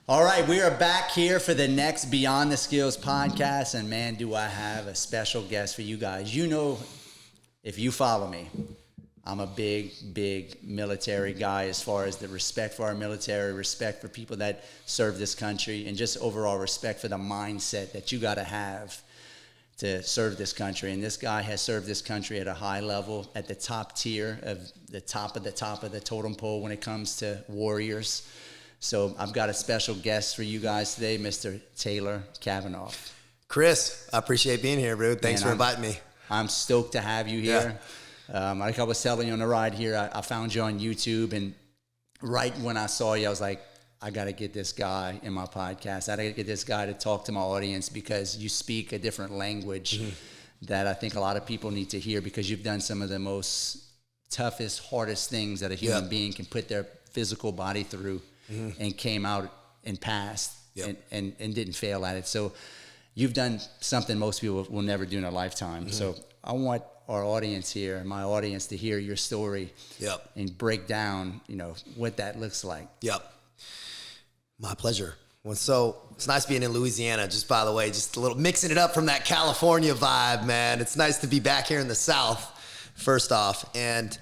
All right, we are back here for the next Beyond the Skills podcast, and man, do I have a special guest for you guys. You know, if you follow me, I'm a big military guy as far as the respect for our military, respect for people that serve this country, and just overall respect for the mindset that you got to have to serve this country. And this guy has served this country at a high level, at the top tier of the top of the totem pole when it comes to warriors. So I've got a special guest for you guys today, Mr. Taylor Cavanaugh. Chris, I appreciate being here, Rood. Thanks for inviting me. I'm stoked to have you here. Yeah. Like I was telling you on the ride here, I found you on YouTube, and right when I saw you, I was like, I got to get this guy in my podcast. I got to get this guy to talk to my audience because you speak a different language that I think a lot of people need to hear, because you've done some of the most toughest, hardest things that a human being can put their physical body through. And came out and passed and didn't fail at it. So you've done something most people will never do in a lifetime. So I want our audience here, my audience, to hear your story and break down, what that looks like. My pleasure. Well, so it's nice being in Louisiana, just by the way, just a little mixing it up from that California vibe, man. It's nice to be back here in the South, first off. And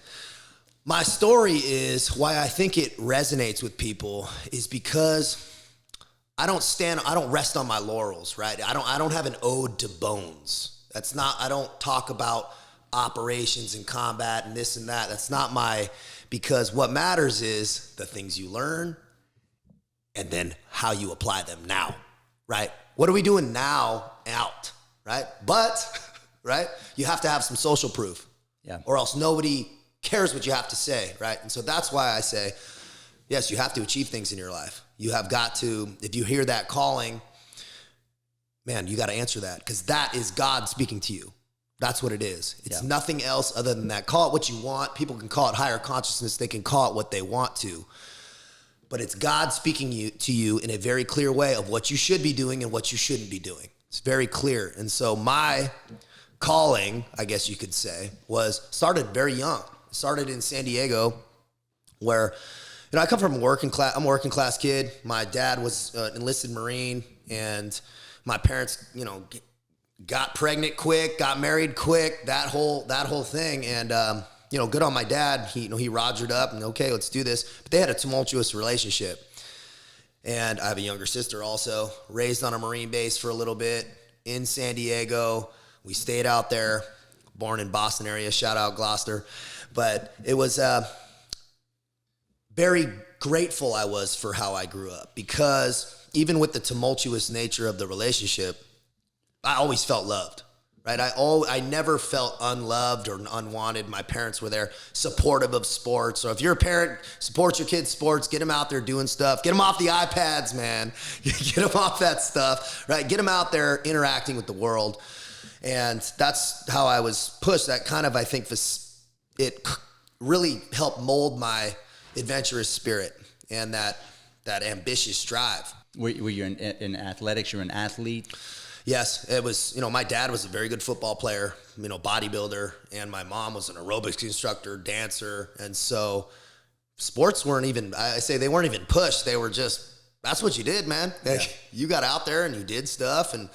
my story is why I think it resonates with people is because I don't rest on my laurels, right? I don't have an ode to bones. I don't talk about operations and combat and this and that. That's not because what matters is the things you learn and then how you apply them now, right? What are we doing now out, right? But, right, you have to have some social proof or else nobody cares what you have to say, right? And so that's why I say, yes, you have to achieve things in your life. You have got to, if you hear that calling, man, you got to answer that, because that is God speaking to you. That's what it is. It's nothing else other than that. Call it what you want. People can call it higher consciousness. They can call it what they want to. But it's God speaking to you in a very clear way of what you should be doing and what you shouldn't be doing. It's very clear. And so my calling, I guess you could say, started very young. Started in San Diego, where, I come from I'm a working class kid. My dad was an enlisted Marine, and my parents, got pregnant quick, got married quick, that whole thing. And, good on my dad. He rogered up and, okay, let's do this. But they had a tumultuous relationship. And I have a younger sister also, raised on a Marine base for a little bit in San Diego. We stayed out there, born in Boston area, shout out Gloucester. But it was very grateful I was for how I grew up, because even with the tumultuous nature of the relationship, I always felt loved, right? I never felt unloved or unwanted. My parents were there, supportive of sports. So if you're a parent, support your kids' sports, get them out there doing stuff, get them off the iPads, man, get them off that stuff, right? Get them out there interacting with the world. And that's how I was pushed. That kind of, I think, it really helped mold my adventurous spirit and that ambitious drive. Were you in athletics? You're an athlete? Yes, it was, my dad was a very good football player, bodybuilder, and my mom was an aerobics instructor, dancer. And so sports weren't even pushed. They were just, that's what you did, man. You got out there and you did stuff, and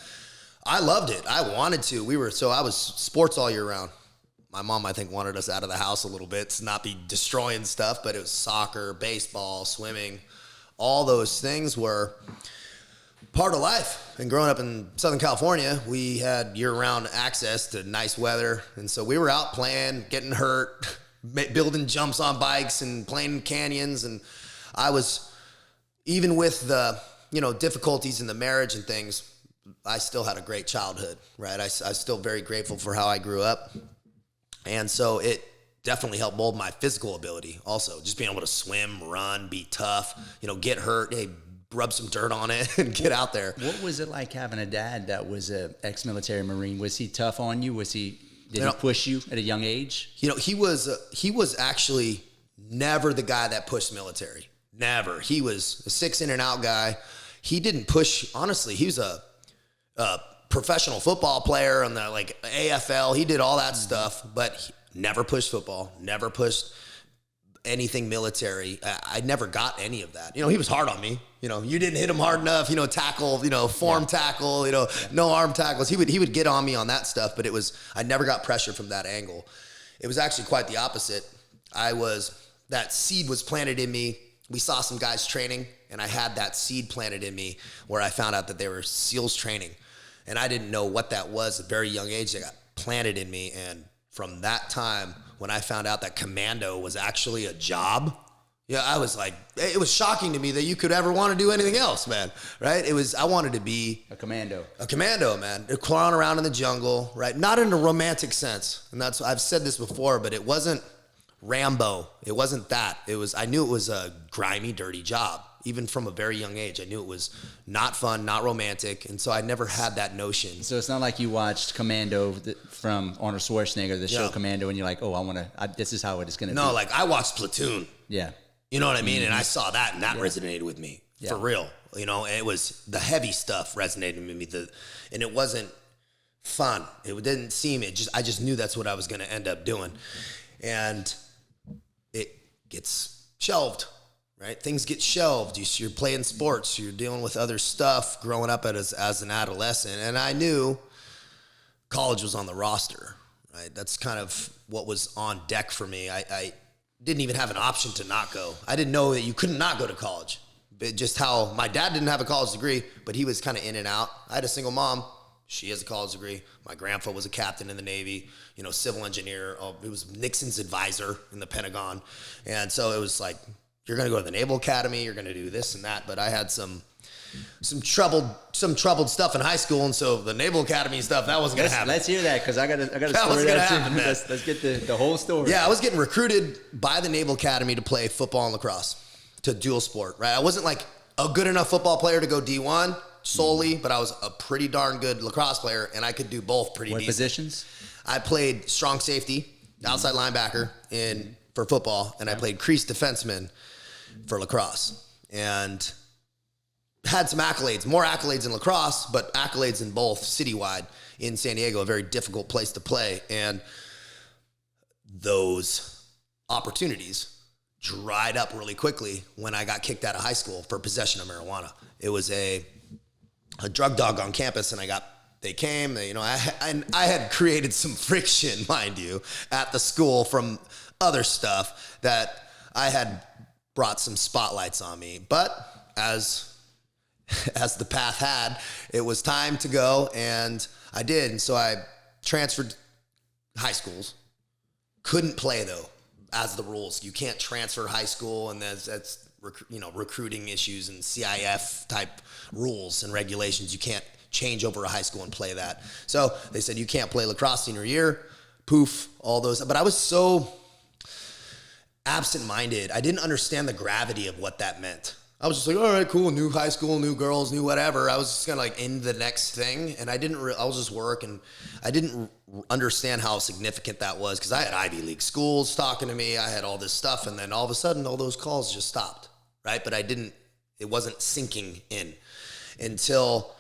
I loved it. I wanted to. I was sports all year round. My mom, I think, wanted us out of the house a little bit to not be destroying stuff, but it was soccer, baseball, swimming. All those things were part of life. And growing up in Southern California, we had year-round access to nice weather. And so we were out playing, getting hurt, building jumps on bikes and playing in canyons. And I was, even with the, difficulties in the marriage and things, I still had a great childhood, right? I still very grateful for how I grew up. And so it definitely helped mold my physical ability also. Just being able to swim, run, be tough, get hurt, hey, rub some dirt on it and get out there. What was it like having a dad that was a ex-military Marine? Was he tough on you? Did he push you at a young age? He was actually never the guy that pushed military. Never. He was a 6 in and out guy. He didn't push, honestly. He was a professional football player on the AFL. He did all that stuff, but he never pushed football, never pushed anything military. I never got any of that. You know, he was hard on me. You know, you didn't hit him hard enough, you know, tackle, you know, form tackle, you know, no arm tackles. He would get on me on that stuff, but I never got pressure from that angle. It was actually quite the opposite. That seed was planted in me. We saw some guys training, and I had that seed planted in me where I found out that they were SEALs training. And I didn't know what that was at a very young age. That got planted in me. And from that time, when I found out that commando was actually a job, yeah, I was like, it was shocking to me that you could ever want to do anything else, man, right? I wanted to be a commando. A commando, man. Crawling around in the jungle, right? Not in a romantic sense. And I've said this before, but it wasn't Rambo. It wasn't that. I knew it was a grimy, dirty job. Even from a very young age, I knew it was not fun, not romantic. And so I never had that notion. So it's not like you watched Commando from Arnold Schwarzenegger, the show Commando, and you're like, oh, this is how it is going to be. No, like I watched Platoon. Yeah. You know what I mean? And I saw that, and that resonated with me for real. You know, and it was the heavy stuff resonated with me. And it wasn't fun. It didn't seem I just knew that's what I was going to end up doing. And it gets shelved, right? Things get shelved. You're playing sports. You're dealing with other stuff growing up as an adolescent. And I knew college was on the roster, right? That's kind of what was on deck for me. I didn't even have an option to not go. I didn't know that you couldn't not go to college. But just how my dad didn't have a college degree, but he was kind of in and out. I had a single mom. She has a college degree. My grandpa was a captain in the Navy, you know, civil engineer. It was Nixon's advisor in the Pentagon. And so it was like, you're going to go to the Naval Academy. You're going to do this and that. But I had some troubled stuff in high school. And so the Naval Academy stuff, that wasn't going to happen. Let's hear that, because I got a story. That wasn't going to happen, man. Let's get the whole story. Yeah, I was getting recruited by the Naval Academy to play football and lacrosse, to dual sport, right? I wasn't like a good enough football player to go D1 solely, but I was a pretty darn good lacrosse player, and I could do both pretty decent. What positions? I played strong safety, outside linebacker for football, and I played crease defenseman for lacrosse. And had some accolades, more accolades in lacrosse, but accolades in both citywide in San Diego, a very difficult place to play. And those opportunities dried up really quickly when I got kicked out of high school for possession of marijuana. It was a drug dog on campus, and they came, you know, I had created some friction, mind you, at the school from other stuff that I had brought some spotlights on me. But as the path had, it was time to go, and I did. And so I transferred high schools. Couldn't play, though, as the rules. You can't transfer high school, and that's recruiting issues and CIF type rules and regulations. You can't change over a high school and play that. So they said, you can't play lacrosse senior year. Poof, all those. But I was so absent-minded. I didn't understand the gravity of what that meant. I was just like, all right, cool, new high school, new girls, new whatever. I was just kind of like in the next thing, and I was just work, and I didn't understand how significant that was, because I had Ivy League schools talking to me. I had all this stuff, and then all of a sudden, all those calls just stopped, right? But it wasn't sinking in until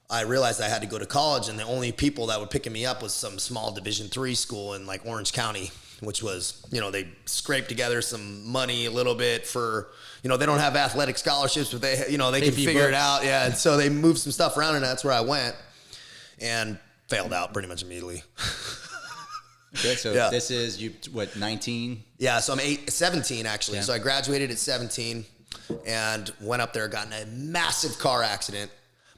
I realized I had to go to college, and the only people that were picking me up was some small Division III school in like Orange County, which was, they scraped together some money a little bit for, they don't have athletic scholarships, but they can figure it out. Yeah. And so they moved some stuff around, and that's where I went and failed out pretty much immediately. Okay. So This is 19? Yeah. So I'm 17 actually. Yeah. So I graduated at 17 and went up there, got in a massive car accident,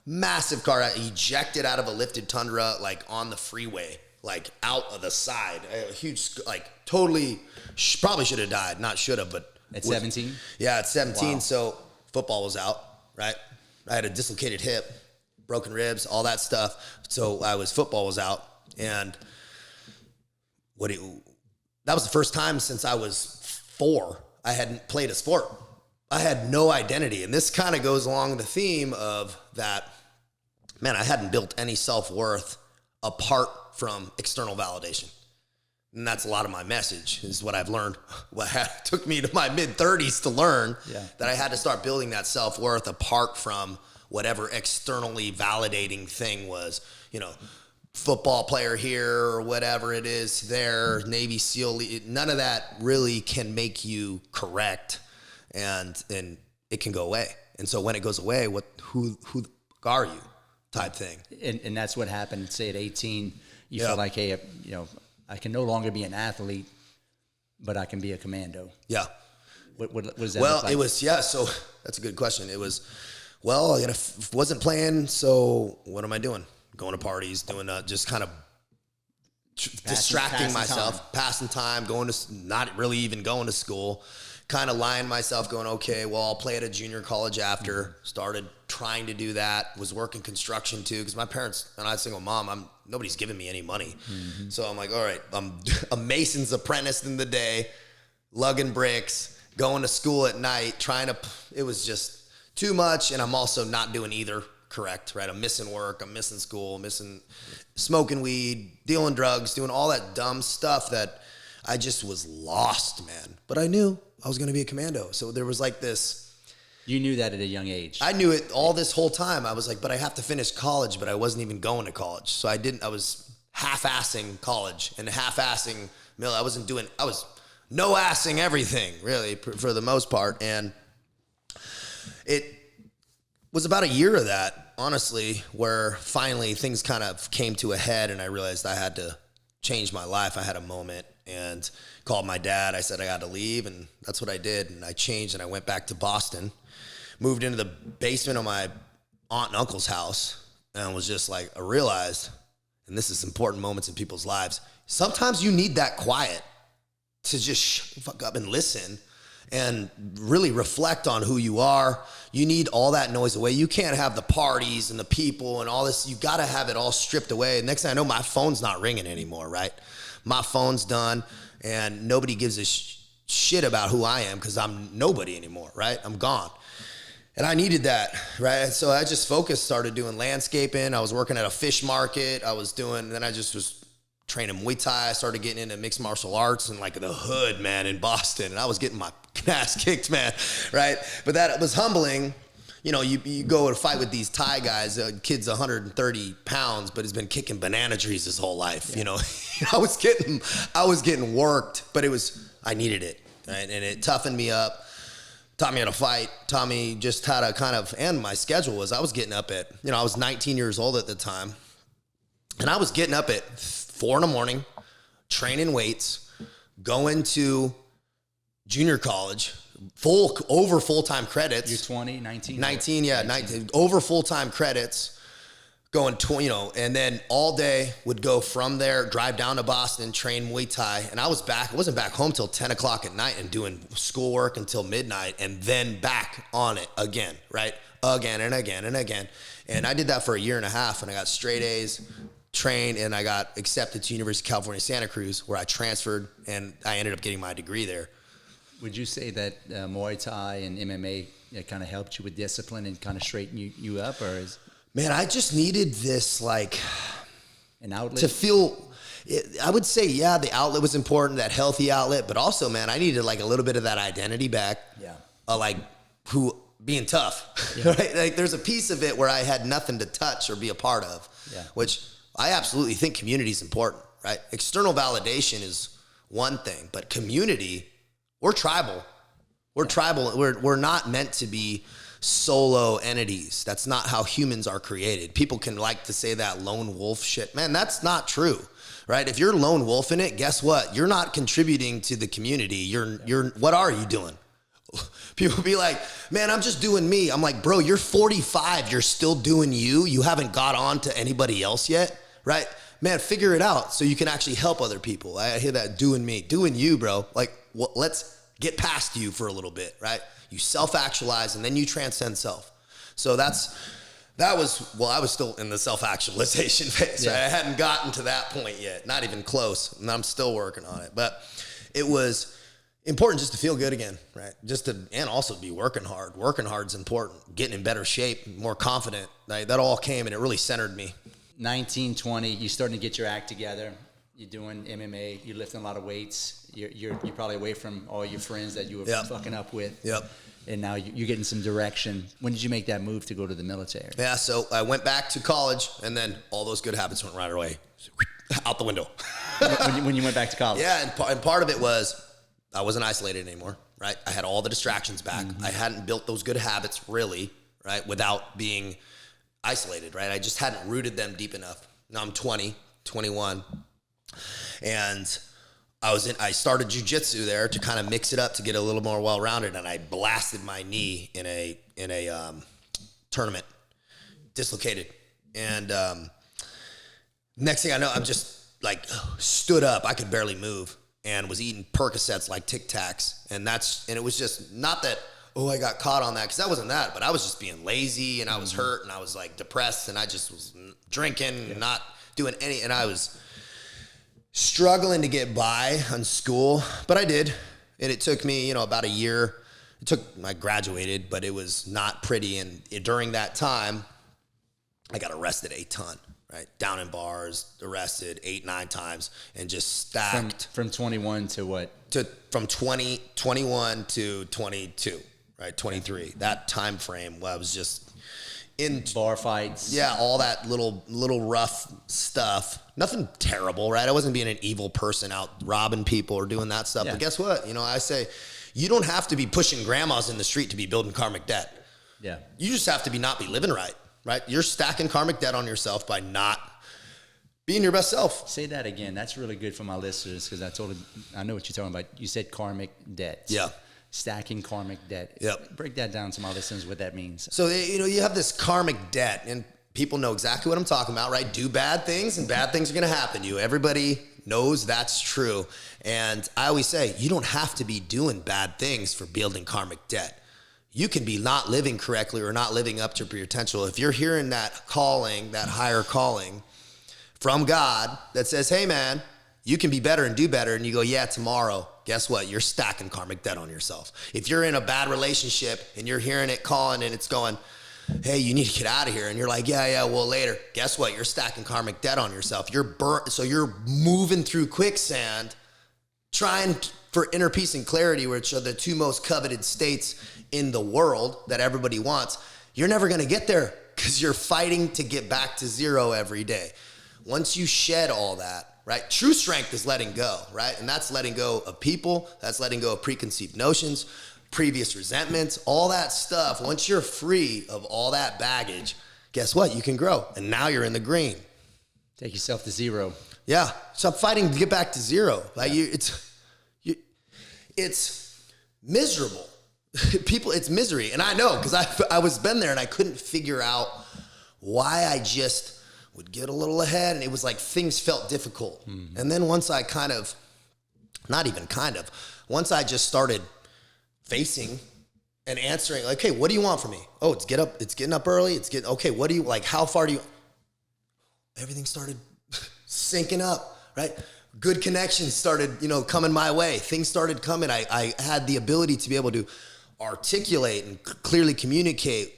ejected out of a lifted Tundra, like on the freeway, like out of the side, a huge, like totally, probably should have died, not should have, but. At 17? Yeah, at 17. Wow. So football was out, right? I had a dislocated hip, broken ribs, all that stuff. So football was out. And that was the first time since I was 4, I hadn't played a sport. I had no identity. And this kind of goes along the theme of that, man, I hadn't built any self-worth apart from external validation. And that's a lot of my message, is what I've learned. What took me to my mid-30s to learn that I had to start building that self-worth apart from whatever externally validating thing was, football player here or whatever it is there, Navy SEAL, none of that really can make you correct, and it can go away. And so when it goes away, who are you type thing. And that's what happened. Say at 18, you felt like, hey, I can no longer be an athlete, but I can be a commando. Yeah. What was that? Well, like? it was, so that's a good question. It was, well, I wasn't playing, so what am I doing? Going to parties, doing just kind of distracting myself, passing time, not really even going to school, kind of lying to myself, going, okay, well, I'll play at a junior college after. Started trying to do that. Was working construction too, because my parents, and I was a single mom, nobody's giving me any money. Mm-hmm. So I'm like, all right, I'm a mason's apprentice in the day, lugging bricks, going to school at night, it was just too much. And I'm also not doing either correct, right? I'm missing work, I'm missing school, missing smoking weed, dealing drugs, doing all that dumb stuff that I just was lost, man. But I knew I was going to be a commando. So there was like this. You knew that at a young age. I knew it all this whole time. I was like, but I have to finish college, but I wasn't even going to college. So I was half-assing college and half-assing mill. I was no-assing everything, really, for the most part. And it was about a year of that, honestly, where finally things kind of came to a head and I realized I had to change my life. I had a moment and called my dad. I said I got to leave, and that's what I did. And I changed and I went back to Boston, moved into the basement of my aunt and uncle's house, and was just like, I realized, and this is important moments in people's lives, sometimes you need that quiet to just shut the fuck up and listen and really reflect on who you are. You need all that noise away. You can't have the parties and the people and all this. You got to have it all stripped away. Next thing I know, my phone's not ringing anymore, right? My phone's done, and nobody gives a shit about who I am because I'm nobody anymore, right? I'm gone. And I needed that, right? So I just focused, started doing landscaping. I was working at a fish market. Then I just was training Muay Thai. I started getting into mixed martial arts and like the hood, man, in Boston. And I was getting my ass kicked, man, right? But that was humbling. You go to fight with these Thai guys, kid's 130 pounds, but has been kicking banana trees his whole life. Yeah. I was getting worked, but I needed it, right? And it toughened me up, taught me how to fight, taught me just how to kind of, and my schedule was, I was getting up at, I was 19 years old at the time, and I was getting up at 4 a.m, training weights, going to junior college, full-time credits. You're 20, 19? 19, yeah, 19. Over full-time credits, going, and then all day would go from there, drive down to Boston, train Muay Thai, and I wasn't back home till 10 o'clock at night and doing schoolwork until midnight, and then back on it again, right? Again and again and again. And I did that for a year and a half, and I got straight A's, trained, and I got accepted to University of California, Santa Cruz, where I transferred, and I ended up getting my degree there. Would you say that Muay Thai and MMA kind of helped you with discipline and kind of straighten you up, or is? Man, I just needed this an outlet to feel. I would say, yeah, the outlet was important, that healthy outlet, but also, man, I needed a little bit of that identity back. Yeah. Being tough, yeah. Right? There's a piece of it where I had nothing to touch or be a part of, yeah. Which I absolutely think community is important, right? External validation is one thing, but community, we're tribal. We're tribal. We're not meant to be solo entities. That's not how humans are created. People can like to say that lone wolf shit. Man, that's not true, right? If you're lone wolf in it, guess what? You're not contributing to the community. What are you doing? People be like, man, I'm just doing me. I'm like, bro, you're 45. You're still doing you. You haven't got on to anybody else yet, right? Man, figure it out so you can actually help other people. I hear that, doing me, doing you, bro. Let's get past you for a little bit, right? You self-actualize and then you transcend self. So I was still in the self-actualization phase, yeah. Right? I hadn't gotten to that point yet, not even close, and I'm still working on it. But it was important just to feel good again, right? And also be working hard. Working hard is important. Getting in better shape, more confident. That all came, and it really centered me. 19, 20, you're starting to get your act together. You're doing MMA. You're lifting a lot of weights. You're probably away from all your friends that you were fucking up with. Yep. And now you're getting some direction. When did you make that move to go to the military? Yeah, so I went back to college, and then all those good habits went right away, out the window. when you went back to college? Yeah, and part of it was I wasn't isolated anymore, right? I had all the distractions back. I hadn't built those good habits really, right, without being isolated, right? I just hadn't rooted them deep enough. Now I'm 20, 21, and I started jujitsu there to kind of mix it up to get a little more well-rounded, and I blasted my knee in a tournament, dislocated, and next thing I know, I'm just like stood up. I could barely move, and was eating Percocets like Tic Tacs, and it was just not that. Oh, I got caught on that, because that wasn't that, but I was just being lazy, and I was hurt, and I was like depressed, and I just was drinking, and not doing any, and I was struggling to get by on school, but I did. And it took me, about a year. I graduated, but it was not pretty. And during that time, I got arrested a ton, right? Down in bars, arrested 8-9 times, and just stacked. From 21 to what? From 21 to 22, right? 23. That time frame, I was just in bar fights. Yeah, all that little rough stuff. Nothing terrible, right? I wasn't being an evil person out robbing people or doing that stuff. Yeah. But guess what? I say, you don't have to be pushing grandmas in the street to be building karmic debt. Yeah. You just have to not be living right? You're stacking karmic debt on yourself by not being your best self. Say that again. That's really good for my listeners, because I know what you're talking about. You said karmic debt. Yeah. Stacking karmic debt. Yep. Break that down to my listeners, what that means. So, you have this karmic debt, and people know exactly what I'm talking about, right? Do bad things, and bad things are going to happen to you. Everybody knows that's true. And I always say, you don't have to be doing bad things for building karmic debt. You can be not living correctly or not living up to your potential. If you're hearing that calling, that higher calling from God that says, hey, man, you can be better and do better, and you go, yeah, tomorrow, guess what? You're stacking karmic debt on yourself. If you're in a bad relationship and you're hearing it calling and it's going, hey, you need to get out of here, and you're like, yeah, well, later, guess what? You're stacking karmic debt on yourself. You're burnt, so you're moving through quicksand, trying for inner peace and clarity, which are the two most coveted states in the world that everybody wants. You're never going to get there because you're fighting to get back to zero every day. Once you shed all that, right? True strength is letting go, right? And that's letting go of people. That's letting go of preconceived notions, previous resentments, all that stuff. Once you're free of all that baggage, guess what? You can grow. And now you're in the green. Take yourself to zero. Yeah. Stop fighting to get back to zero. Like it's miserable. People, it's misery. And I know, because I was been there, and I couldn't figure out why I just would get a little ahead, and it was like things felt difficult. Mm-hmm. And then once I once I just started facing and answering, like, hey, what do you want from me? Oh, it's getting up early. Okay, what do you, like, how far do you, everything started syncing up, right? Good connections started, coming my way. Things started coming. I had the ability to be able to articulate and clearly communicate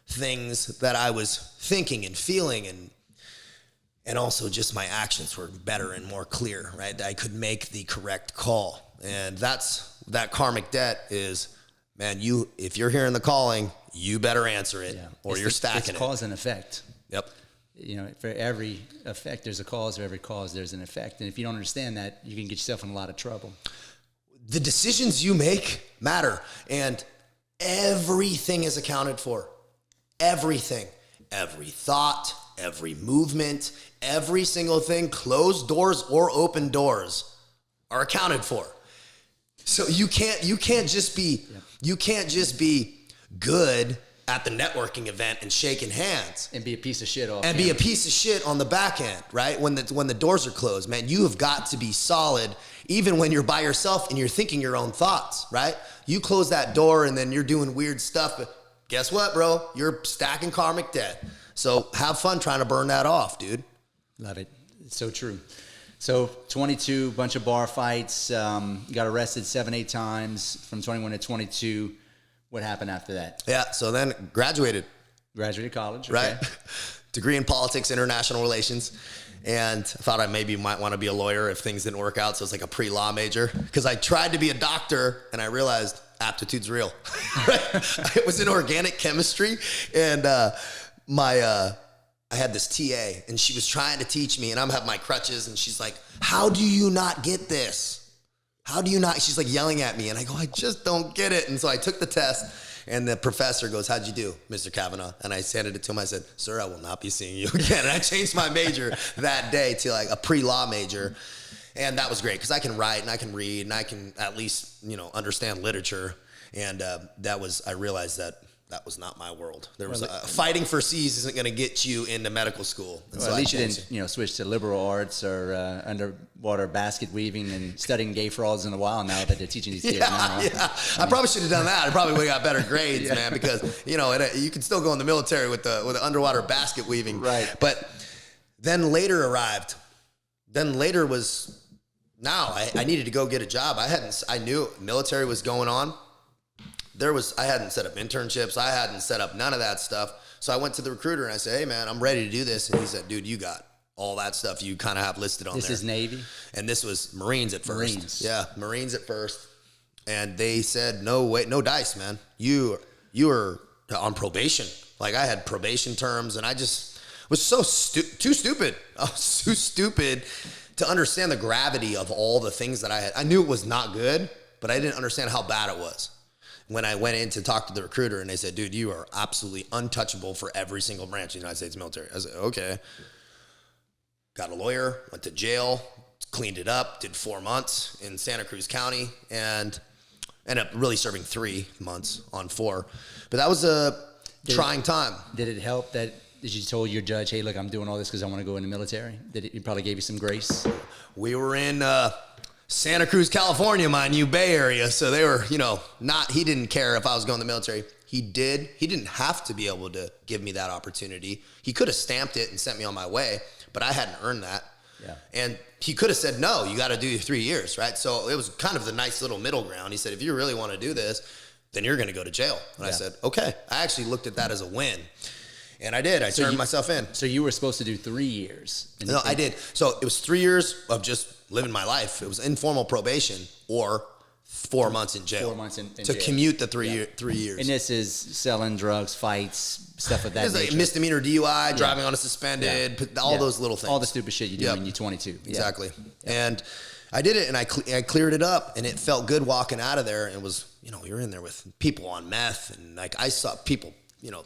things that I was thinking and feeling, and also just my actions were better and more clear, right? I could make the correct call. And that karmic debt is, man, if you're hearing the calling, you better answer it, or you're stacking it. It's cause and effect. Yep. For every effect, there's a cause. For every cause, there's an effect. And if you don't understand that, you can get yourself in a lot of trouble. The decisions you make matter, and everything is accounted for. Everything. Every thought, every movement, every single thing, closed doors or open doors, are accounted for. So you can't just be good at the networking event and shaking hands and be a piece of shit off and be a piece of shit on the back end, right? When the doors are closed, man, you have got to be solid even when you're by yourself and you're thinking your own thoughts, right? You close that door and then you're doing weird stuff, but guess what, bro? You're stacking karmic debt. So have fun trying to burn that off, dude. Love it. It's so true. So 22, bunch of bar fights, got arrested 7-8 times from 21 to 22. What happened after that? Yeah, so then graduated. Graduated college. Right. Okay. degree in politics, international relations. And I thought I maybe might want to be a lawyer if things didn't work out. So it's like a pre-law major, because I tried to be a doctor and I realized aptitude's real. I was in organic chemistry, and I had this TA, and she was trying to teach me, and I'm having my crutches, and she's like, how do you not get this? How do you not? She's like yelling at me, and I go, I just don't get it. And so I took the test, and the professor goes, how'd you do, Mr. Cavanaugh? And I handed it to him. I said, sir, I will not be seeing you again. And I changed my major that day to like a pre-law major. And that was great, because I can write and I can read and I can at least, understand literature. And I realized that was not my world. There was fighting for C's isn't going to get you into medical school. And so at least you didn't, switch to liberal arts or underwater basket weaving and studying gay frauds in a while now that they're teaching these kids now. Yeah, I probably should have done that. I probably would have got better grades, man, because, you can still go in the military with the underwater basket weaving. Right. But then later arrived. Then later was, now I needed to go get a job. I knew military was going on. I hadn't set up internships. I hadn't set up none of that stuff. So I went to the recruiter and I said, hey man, I'm ready to do this. And he said, dude, you got all that stuff you kind of have listed on there. This is Navy? And this was Marines at first. Marines. Yeah, Marines at first. And they said, no way, no dice, man. You were on probation. Like, I had probation terms, and I just was so too stupid. I was too stupid to understand the gravity of all the things that I had. I knew it was not good, but I didn't understand how bad it was. When I went in to talk to the recruiter, and they said, dude, you are absolutely untouchable for every single branch of the United States military. I said, okay. Got a lawyer, went to jail, cleaned it up, did 4 months in Santa Cruz County, and ended up really serving 3 months on 4. But that was a trying time. Did it help that you told your judge, hey, look, I'm doing all this because I want to go in the military? He probably gave you some grace? We were in Santa Cruz, California, mind you, Bay Area. So they were, he didn't care if I was going to the military. He didn't have to be able to give me that opportunity. He could have stamped it and sent me on my way, but I hadn't earned that. Yeah. And he could have said, no, you got to do your 3 years, right? So it was kind of the nice little middle ground. He said, if you really want to do this, then you're going to go to jail. And I said, okay. I actually looked at that as a win. And I did. I turned myself in. So you were supposed to do 3 years. No, I did. So it was 3 years of just living my life. It was informal probation or 4 months in jail. 4 months in to jail. Commute the 3 years. And this is selling drugs, fights, stuff of that nature. It's like misdemeanor DUI, driving on a suspended, all those little things. All the stupid shit you do when you're 22. Exactly. And I did it, and I cleared it up, and it felt good walking out of there. And it was, we were in there with people on meth, and like I saw people,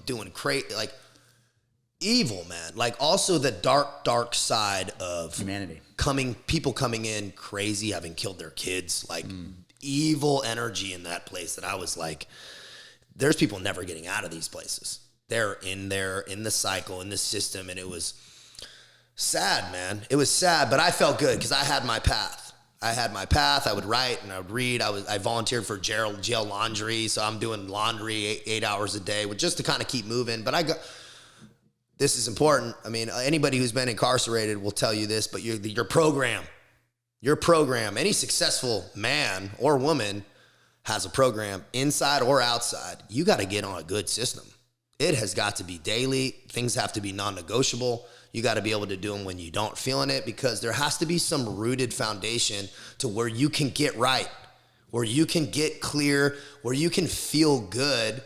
doing crazy, like evil, man. Like also the dark side of humanity. People coming in crazy, having killed their kids, like evil energy in that place that I was like, there's people never getting out of these places. They're in there, in the cycle, in the system, and it was sad, man. It was sad, but I felt good because I had my path. I would write and I would read. I volunteered for jail laundry, so I'm doing laundry 8 hours a day, just to kind of keep moving. But this is important. I mean, anybody who's been incarcerated will tell you this, but your program, any successful man or woman has a program inside or outside. You got to get on a good system. It has got to be daily. Things have to be non-negotiable. You got to be able to do them when you don't feeling it, because there has to be some rooted foundation to where you can get right, where you can get clear, where you can feel good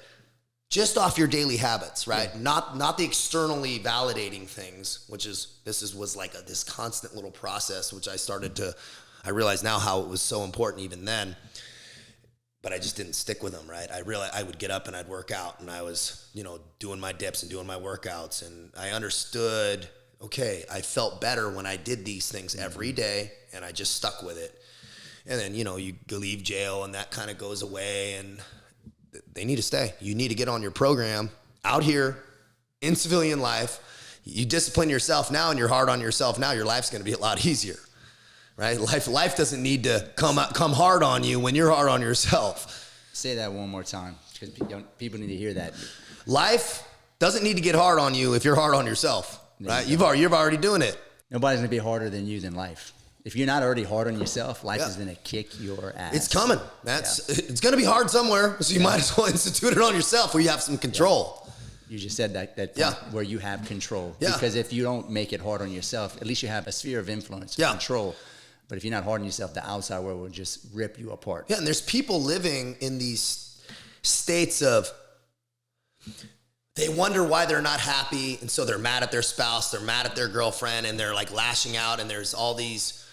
just off your daily habits, right? Yeah. Not the externally validating things, was like this constant little process, which I realize now how it was so important even then, but I just didn't stick with them, right? I realized I would get up and I'd work out, and I was, doing my dips and doing my workouts, and I understood, okay, I felt better when I did these things every day, and I just stuck with it. And then, you leave jail and that kind of goes away, and they need to stay. You need to get on your program out here in civilian life. You discipline yourself now and you're hard on yourself now. Your life's going to be a lot easier, right? Life doesn't need to come hard on you when you're hard on yourself. Say that one more time, because people need to hear that. Life doesn't need to get hard on you if you're hard on yourself, right? You're already doing it. Nobody's going to be harder than you in life. If you're not already hard on yourself, life is going to kick your ass. It's coming. It's going to be hard somewhere, so you might as well institute it on yourself where you have some control. You just said that Yeah. where you have control. Yeah. Because if you don't make it hard on yourself, at least you have a sphere of influence, Yeah. control. But if you're not hard on yourself, the outside world will just rip you apart. Yeah, and there's people living in these states of, they wonder why they're not happy, and so they're mad at their spouse, they're mad at their girlfriend, and they're like lashing out, and there's all these,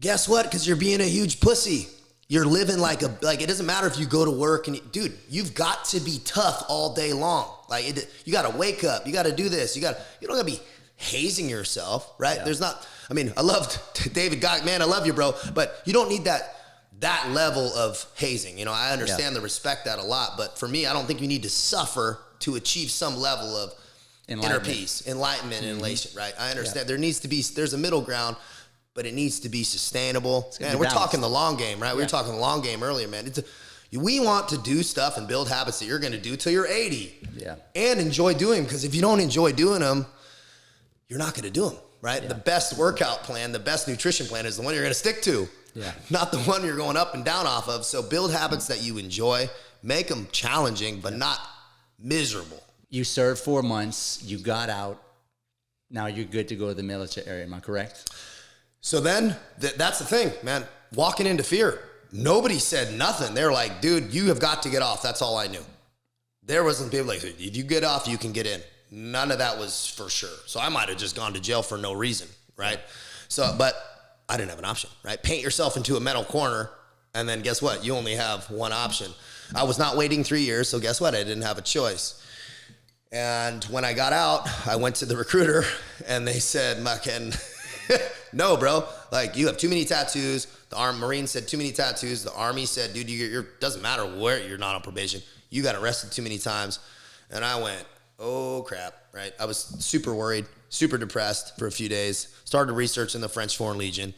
guess what? Because you're being a huge pussy. You're living like it doesn't matter if you go to work and dude, you've got to be tough all day long. You got to wake up, you got to do this, you don't got to be hazing yourself, right? Yeah. There's not, I loved David Gott, man, I love you, bro, but you don't need that level of hazing. I understand the respect that a lot, but for me, I don't think you need to suffer to achieve some level of inner peace, enlightenment, and elation, right? I understand there's a middle ground, but it needs to be sustainable. Man, we're talking the long game, right? We were talking the long game earlier, man. We want to do stuff and build habits that you're going to do till you're 80 and enjoy doing them, because if you don't enjoy doing them, you're not going to do them, right? Yeah. The best workout plan, the best nutrition plan is the one you're going to stick to. Yeah. Not the one you're going up and down off of. So build habits that you enjoy, make them challenging, but not miserable. You served 4 months, you got out. Now you're good to go to the military. Am I correct? So then that's the thing, man, walking into fear. Nobody said nothing. They're like, dude, you have got to get off. That's all I knew. There wasn't people like, if you get off, you can get in. None of that was for sure. So I might have just gone to jail for no reason, right? So, but I didn't have an option, right? Paint yourself into a metal corner, and then guess what? You only have one option. I was not waiting 3 years, so guess what? I didn't have a choice. And when I got out, I went to the recruiter, and they said, no, bro, you have too many tattoos. The Marine said too many tattoos. The Army said, dude, doesn't matter where you're not on probation. You got arrested too many times. And I went, oh, crap, right? I was super worried, super depressed for a few days. Started researching the French Foreign Legion.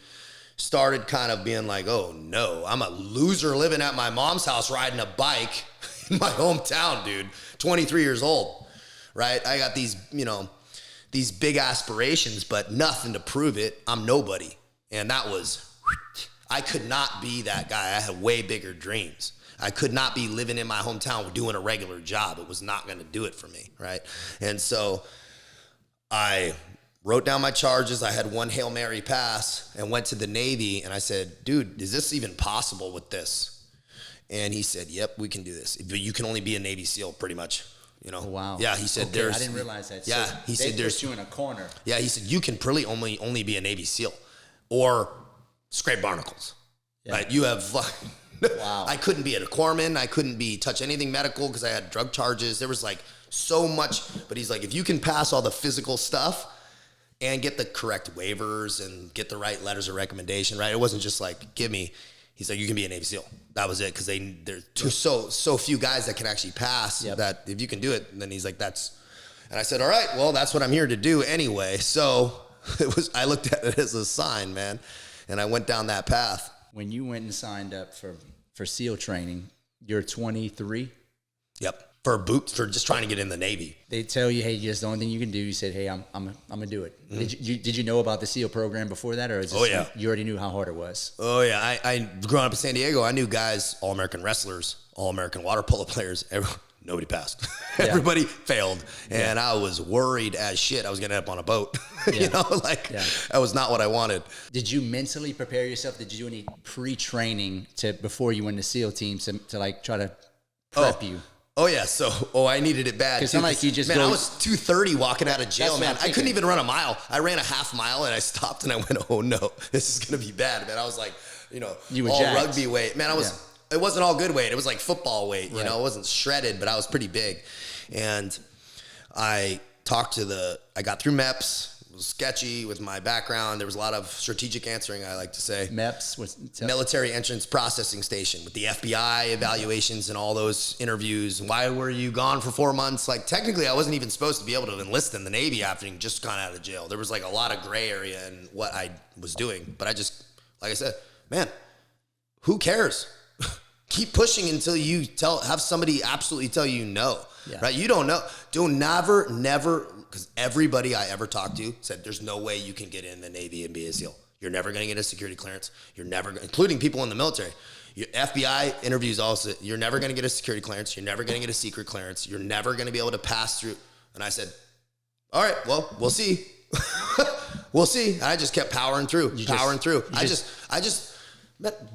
Started kind of being like, oh, no, I'm a loser living at my mom's house riding a bike in my hometown, dude, 23 years old, right? I got these big aspirations, but nothing to prove it. I'm nobody. And I could not be that guy. I had way bigger dreams. I could not be living in my hometown doing a regular job. It was not going to do it for me, right? And so I wrote down my charges. I had one Hail Mary pass and went to the Navy. And I said, dude, is this even possible with this? And he said, yep, we can do this. But you can only be a Navy SEAL pretty much. Oh, wow. Yeah, he said I didn't realize that. Yeah, so he said there's you in a corner. Yeah, he said you can probably only be a Navy SEAL or scrape barnacles. Yeah. Right? You have wow. I couldn't be a corpsman. I couldn't touch anything medical because I had drug charges. There was so much, but he's like, if you can pass all the physical stuff and get the correct waivers and get the right letters of recommendation, right? It wasn't just give me. He's like, you can be a Navy SEAL. That was it, because there's so few guys that can actually pass. Yep. That if you can do it, then he's like, that's. And I said, all right, well, that's what I'm here to do anyway. So I looked at it as a sign, man, and I went down that path. When you went and signed up for SEAL training, you're 23. Yep. For just trying to get in the Navy. They tell you, hey, just the only thing you can do. You said, hey, I'm gonna do it. Mm-hmm. Did you know about the SEAL program before that, or is this you already knew how hard it was? Oh yeah, I growing up in San Diego, I knew guys, all-American wrestlers, all-American water polo players. Nobody passed. Yeah. Everybody failed, and I was worried as shit. I was gonna end up on a boat. Yeah. That was not what I wanted. Did you mentally prepare yourself? Did you do any pre-training before you went to SEAL teams to try to prep you? Oh yeah, I needed it bad. Because you just I was 230 walking out of jail, man. I couldn't even run a mile. I ran a half mile and I stopped and I went, oh no, this is gonna be bad, man. I was like, you were all jacked. Rugby weight, man. It wasn't all good weight. It was like football weight, you know. It wasn't shredded, but I was pretty big. And I got through MEPS. It was sketchy with my background. There was a lot of strategic answering, I like to say. MEPS was Military Entrance Processing Station, with the FBI evaluations and all those interviews. Why were you gone for 4 months? Technically, I wasn't even supposed to be able to enlist in the Navy after just gone out of jail. There was a lot of gray area in what I was doing. But I just, like I said, man, who cares? Keep pushing until you have somebody absolutely tell you no. Yeah. Right? You don't know. Don't never, because everybody I ever talked to said there's no way you can get in the Navy and be a SEAL. You're never going to get a security clearance. You're never, including people in the military. FBI interviews also, you're never going to get a security clearance. You're never going to get a secret clearance. You're never going to be able to pass through. And I said, all right, well, we'll see. We'll see. And I just kept powering through. I just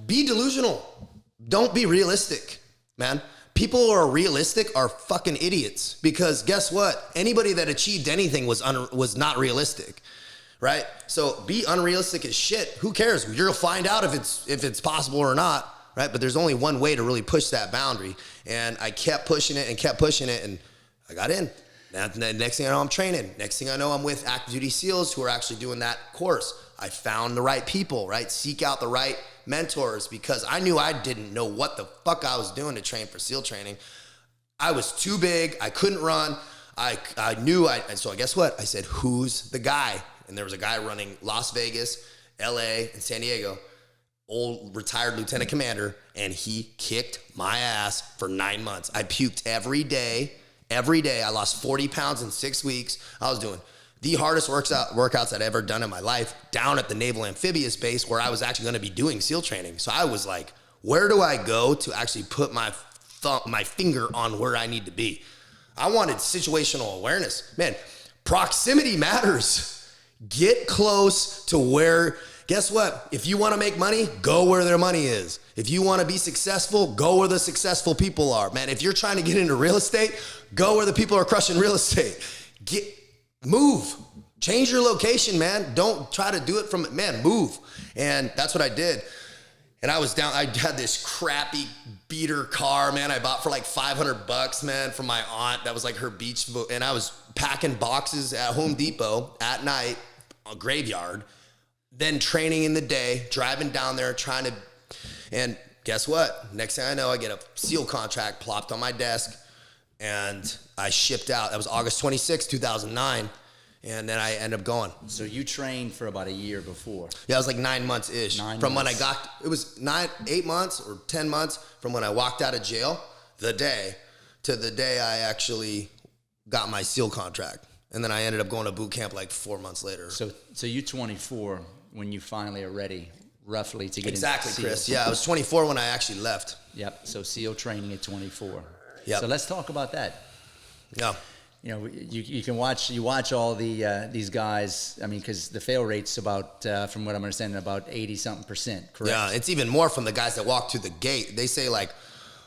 be delusional. Don't be realistic, man. People who are realistic are fucking idiots, because guess what? Anybody that achieved anything was not realistic, right? So be unrealistic as shit. Who cares? You'll find out if it's possible or not, right? But there's only one way to really push that boundary. And I kept pushing it, and I got in. Now, next thing I know, I'm training. Next thing I know, I'm with active duty SEALs who are actually doing that course. I found the right people, right? Seek out the right mentors, because I knew I didn't know what the fuck I was doing to train for SEAL training. I was too big. I couldn't run. And so guess what? I said, who's the guy? And there was a guy running Las Vegas, LA, and San Diego, old retired lieutenant commander, and he kicked my ass for 9 months. I puked every day. I lost 40 pounds in 6 weeks. I was doing the hardest workouts I'd ever done in my life down at the Naval Amphibious Base, where I was actually going to be doing SEAL training. So I was like, where do I go to actually put my finger on where I need to be? I wanted situational awareness. Man, proximity matters. Get close to where, guess what? If you want to make money, go where their money is. If you want to be successful, go where the successful people are. Man, if you're trying to get into real estate, go where the people are crushing real estate. Move. Change your location, man. Don't try to do it from, move. And that's what I did. And I had this crappy beater car, man, I bought for like $500, man, from my aunt. That was like her beach. And I was packing boxes at Home Depot at night, a graveyard, then training in the day, driving down there, and guess what? Next thing I know, I get a SEAL contract plopped on my desk, and I shipped out. That was August 26, 2009. And then I ended up going. So you trained for about a year before. Yeah, it was like 9 months-ish. When I got, it was 8 months or 10 months from when I walked out of jail, to the day I actually got my SEAL contract. And then I ended up going to boot camp like 4 months later. So you're 24 when you finally are ready, roughly, to get exactly, into SEAL. Chris. Yeah, I was 24 when I actually left. Yep. So SEAL training at 24. Yep. So let's talk about that. Yeah. You know, you watch all these guys. I mean, because the fail rate's about, from what I'm understanding, about 80-something%. Correct? Yeah, it's even more from the guys that walk through the gate. They say like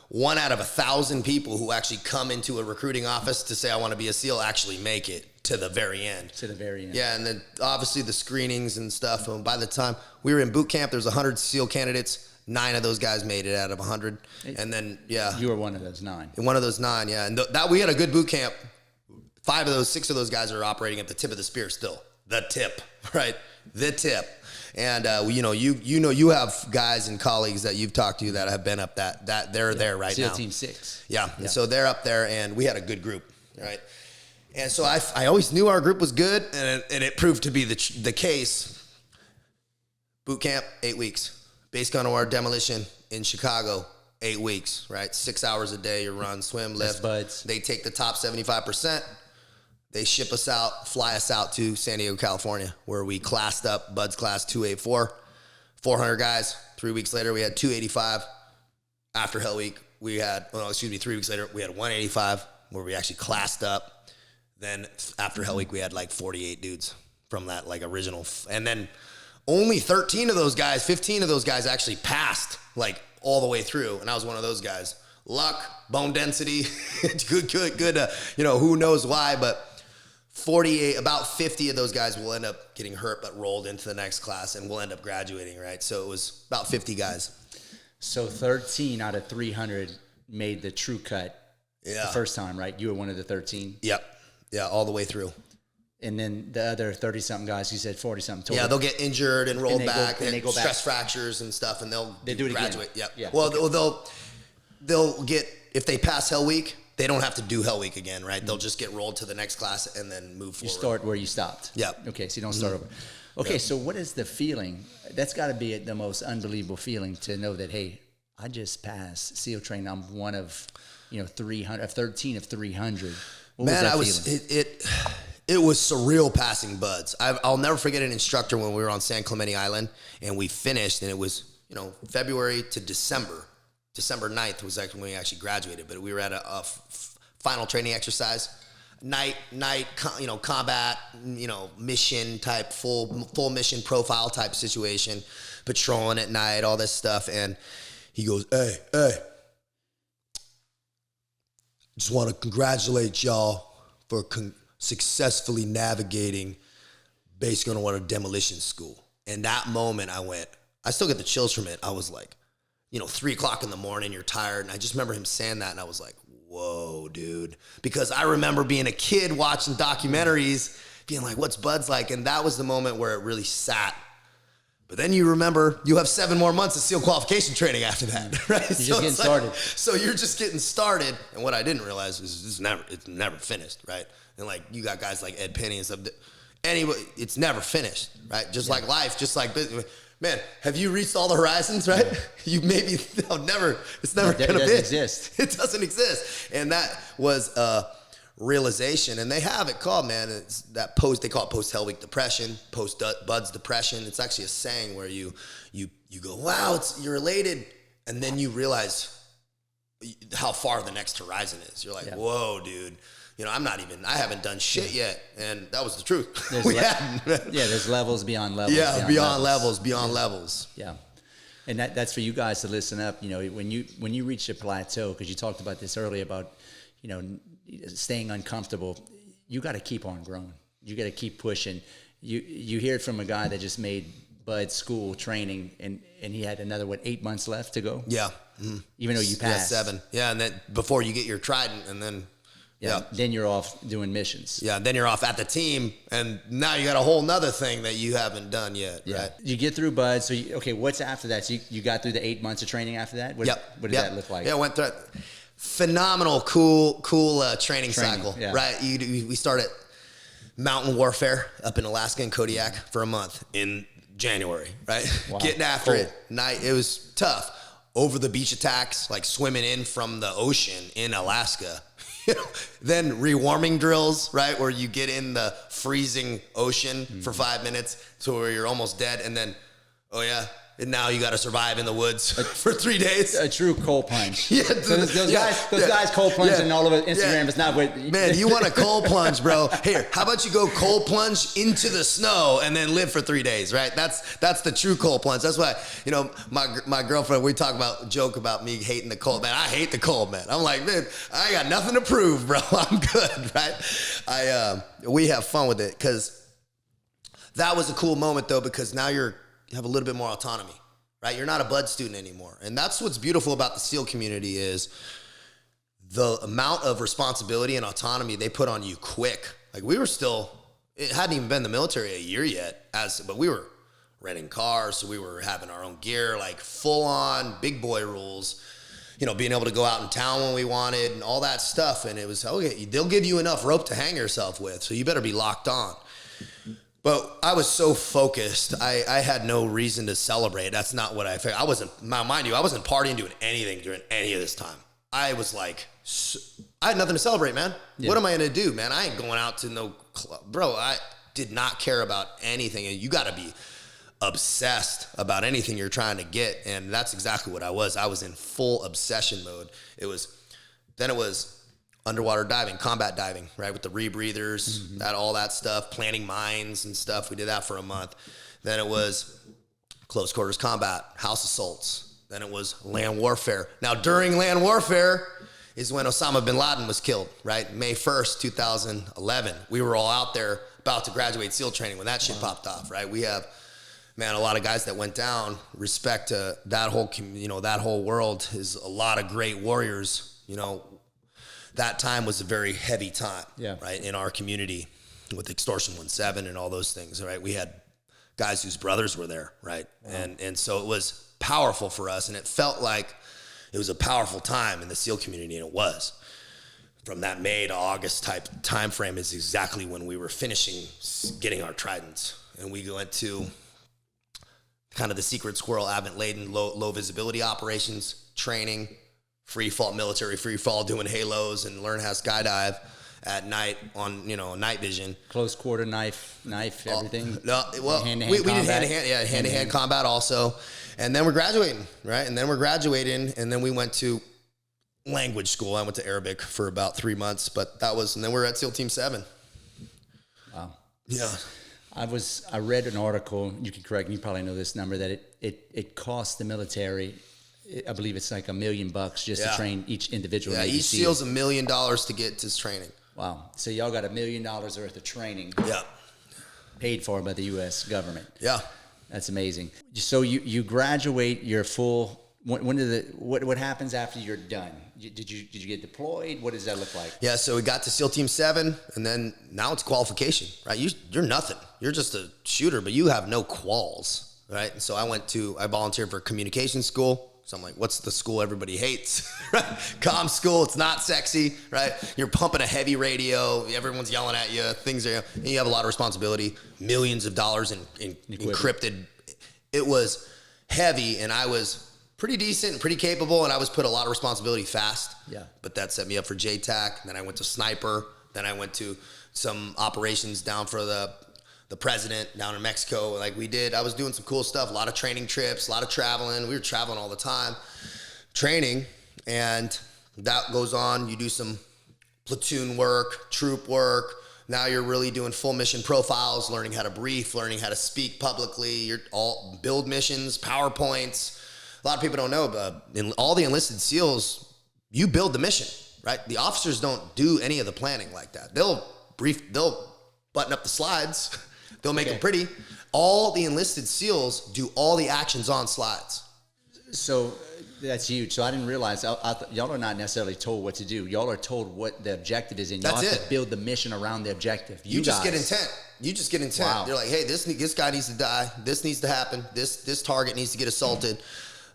1 out of 1,000 people who actually come into a recruiting office to say I want to be a SEAL actually make it to the very end. To the very end. Yeah, and then obviously the screenings and stuff. And by the time we were in boot camp, there's 100 SEAL candidates. 9 of those guys made it out of 100. And then, yeah. You were one of those 9. And one of those 9, yeah. And that we had a good boot camp. 6 of those guys are operating at the tip of the spear still. The tip, right? The tip. And you have guys and colleagues that you've talked to that have been up that they're there right now. SEAL Team 6. Yeah. And so they're up there, and we had a good group, right? And so I always knew our group was good, and it proved to be the case. Boot camp, 8 weeks. Base gun or demolition in Chicago, 8 weeks, right? 6 hours a day, you run, swim, lift. Buds. They take the top 75%. They ship us out, fly us out to San Diego, California, where we classed up, Buds class 284, 400 guys. 3 weeks later, we had 285. After Hell Week, 3 weeks later, we had 185, where we actually classed up. Then after Hell Week, we had like 48 dudes from that like original. And then only 15 of those guys actually passed like all the way through. And I was one of those guys. Luck, bone density, good. Who knows why, but about 50 of those guys will end up getting hurt, but rolled into the next class, and we'll end up graduating, right? So it was about 50 guys. So 13 out of 300 made the true cut the first time, right? You were one of the 13? Yep. Yeah, all the way through. And then the other 30-something guys, you said 40-something total. Yeah, they'll get injured and rolled back. They go back. Stress fractures and stuff, and they do it graduate. Again. Yep. Yeah. Well, they'll get, if they pass Hell Week, they don't have to do Hell Week again, right? Mm-hmm. They'll just get rolled to the next class and then move forward. You start where you stopped. Yeah. Okay, so you don't start over. Okay, so what is the feeling? That's got to be the most unbelievable feeling to know that, hey, I just passed SEAL training. I'm one of, 13 of 300. What was that feeling? It was surreal passing Buds. I'll never forget an instructor when we were on San Clemente Island and we finished, and it was February to December. December 9th was actually when we actually graduated, but we were at a final training exercise. Night, combat, mission type, full mission profile type situation, patrolling at night, all this stuff. And he goes, hey, just want to congratulate y'all for successfully navigating basic underwater demolition school. And that moment I still get the chills from it. I was like, 3:00 in the morning, you're tired. And I just remember him saying that. And I was like, whoa, dude. Because I remember being a kid watching documentaries, being like, what's Bud's like? And that was the moment where it really sat. But then you remember you have 7 more months of SEAL qualification training after that, right? You're just getting started. So you're just getting started. And what I didn't realize is it's never finished, right? And like you got guys like Ed Penny and stuff. Anyway, it's never finished, right? Just like life, just like business. Man, have you reached all the horizons, right? You maybe it's never going to be. It doesn't exist. It doesn't exist. And that was a realization. And they have it called, man, it's that they call it post-Hell Week depression, post-Bud's depression. It's actually a saying where you go, wow, you're elated. And then you realize how far the next horizon is. You're like, whoa, dude. I haven't done shit yet. And that was the truth. There's levels beyond levels. Yeah, beyond levels. Yeah. And that's for you guys to listen up. When you reach a plateau, because you talked about this earlier about, staying uncomfortable, you got to keep on growing. You got to keep pushing. You hear it from a guy that just made Bud school training and he had another, 8 months left to go? Yeah. Mm-hmm. Even though you passed. Yeah, 7. Yeah, and then before you get your trident and then... Yeah. Then you're off doing missions. Yeah. Then you're off at the team, and now you got a whole nother thing that you haven't done yet. Yeah. Right? You get through Bud. So what's after that? So you got through the 8 months of training after that. What did that look like? Yeah, I went through phenomenal, cool training cycle. Yeah. Right. We started mountain warfare up in Alaska and Kodiak for a month in January. Right. Wow. Getting after it. It was tough. Over the beach attacks, like swimming in from the ocean in Alaska. Then rewarming drills, right, where you get in the freezing ocean for 5 minutes to where you're almost dead, and then, and now you got to survive in the woods for 3 days. A true cold plunge. Yeah, so those guys cold plunge and all over Instagram. It's not what. Man, you want a cold plunge, bro? Here, how about you go cold plunge into the snow and then live for 3 days, right? That's the true cold plunge. That's why my girlfriend, we joke about me hating the cold. Man, I hate the cold, man. I'm like, man, I got nothing to prove, bro. I'm good, right? We have fun with it because that was a cool moment though, because now you have a little bit more autonomy, right? You're not a Bud student anymore. And that's what's beautiful about the SEAL community is the amount of responsibility and autonomy they put on you quick. Like it hadn't even been the military a year yet, but we were renting cars, so we were having our own gear, like full on big boy rules, being able to go out in town when we wanted and all that stuff. And it was, okay, they'll give you enough rope to hang yourself with, so you better be locked on. But I was so focused, I had no reason to celebrate. That's not what I figured. I wasn't partying, doing anything during any of this time. I was like, I had nothing to celebrate, man. Yeah. What am I going to do, man? I ain't going out to no club. Bro, I did not care about anything. And you got to be obsessed about anything you're trying to get. And that's exactly what I was. I was in full obsession mode. It was underwater diving, combat diving, right? With the rebreathers, all that stuff, planting mines and stuff. We did that for a month. Then it was close quarters combat, house assaults. Then it was land warfare. Now, during land warfare is when Osama bin Laden was killed, right? May 1st, 2011. We were all out there about to graduate SEAL training when that shit popped off, right? We have, man, a lot of guys that went down. Respect to that whole, that whole world is a lot of great warriors, That time was a very heavy time, right, in our community with Extortion 17 and all those things, right? We had guys whose brothers were there, right? Wow. And so it was powerful for us, and it felt like it was a powerful time in the SEAL community, and it was. From that May to August type time frame is exactly when we were finishing getting our tridents. And we went to kind of the secret squirrel, advent-laden, low visibility operations, training, military free fall, doing halos and learn how to skydive. at night on, night vision. Close quarter knife, everything. No, well, hand-to-hand we did combat? hand-to-hand combat also. And then we're graduating, right? And then we went to language school. I went to Arabic for about 3 months, and then we're at SEAL Team 7. Wow. Yeah. I read an article, you can correct me, you probably know this number, that it costs the military, I believe it's like $1 million just to train each individual. Yeah, each SEAL's $1 million to get to training. Wow. So y'all got $1 million worth of training. Yeah. Paid for by the U.S. government. Yeah. That's amazing. So you graduate your full. What happens after you're done? Did you get deployed? What does that look like? Yeah, so we got to SEAL Team 7, and then now it's qualification, right? You're nothing. You're just a shooter, but you have no quals, right? And so I volunteered for communication school. So I'm like, what's the school everybody hates? Right? Comm school, it's not sexy, right? You're pumping a heavy radio, everyone's yelling at you, and you have a lot of responsibility, millions of dollars in encrypted. It was heavy, and I was pretty decent and pretty capable, and I was put a lot of responsibility fast. Yeah. But that set me up for JTAC. Then I went to sniper. Then I went to some operations down for the president down in Mexico. I was doing some cool stuff, a lot of training trips, a lot of traveling. We were traveling all the time, training, and that goes on. You do some platoon work, troop work. Now you're really doing full mission profiles, learning how to brief, learning how to speak publicly. You're all build missions, PowerPoints. A lot of people don't know, but in all the enlisted SEALs, you build the mission, right? The officers don't do any of the planning like that. They'll button up the slides. They'll make them pretty. All the enlisted SEALs do all the actions on slides. So that's huge. So I didn't realize, y'all are not necessarily told what to do. Y'all are told what the objective is, and y'all have to build the mission around the objective. You just get intent. Wow. You're like, hey, this guy needs to die. This needs to happen. This target needs to get assaulted.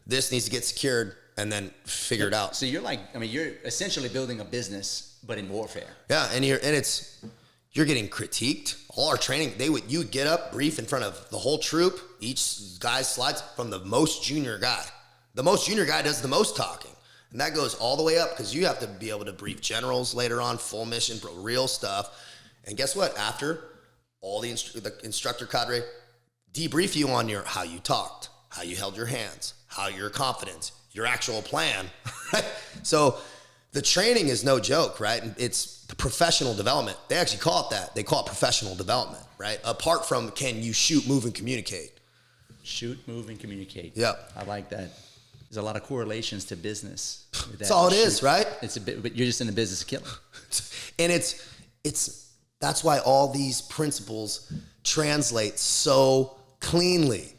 This needs to get secured, and then figure it out. So you're you're essentially building a business, but in warfare. Yeah, and you're getting critiqued. All our training, you would get up, brief in front of the whole troop. Each guy's slides from the most junior guy. The most junior guy does the most talking, and that goes all the way up because you have to be able to brief generals later on, full mission, real stuff. And guess what? After all the instructor cadre debrief you on how you talked, how you held your hands, how your confidence, your actual plan. Right? So the training is no joke, right? It's the professional development. They actually call it that. They call it professional development, right? Apart from can you shoot, move, and communicate. Shoot, move, and communicate. Yeah. I like that. There's a lot of correlations to business. That's all it is, right? It's a bit, but you're just in the business of killing. And that's why all these principles translate so cleanly.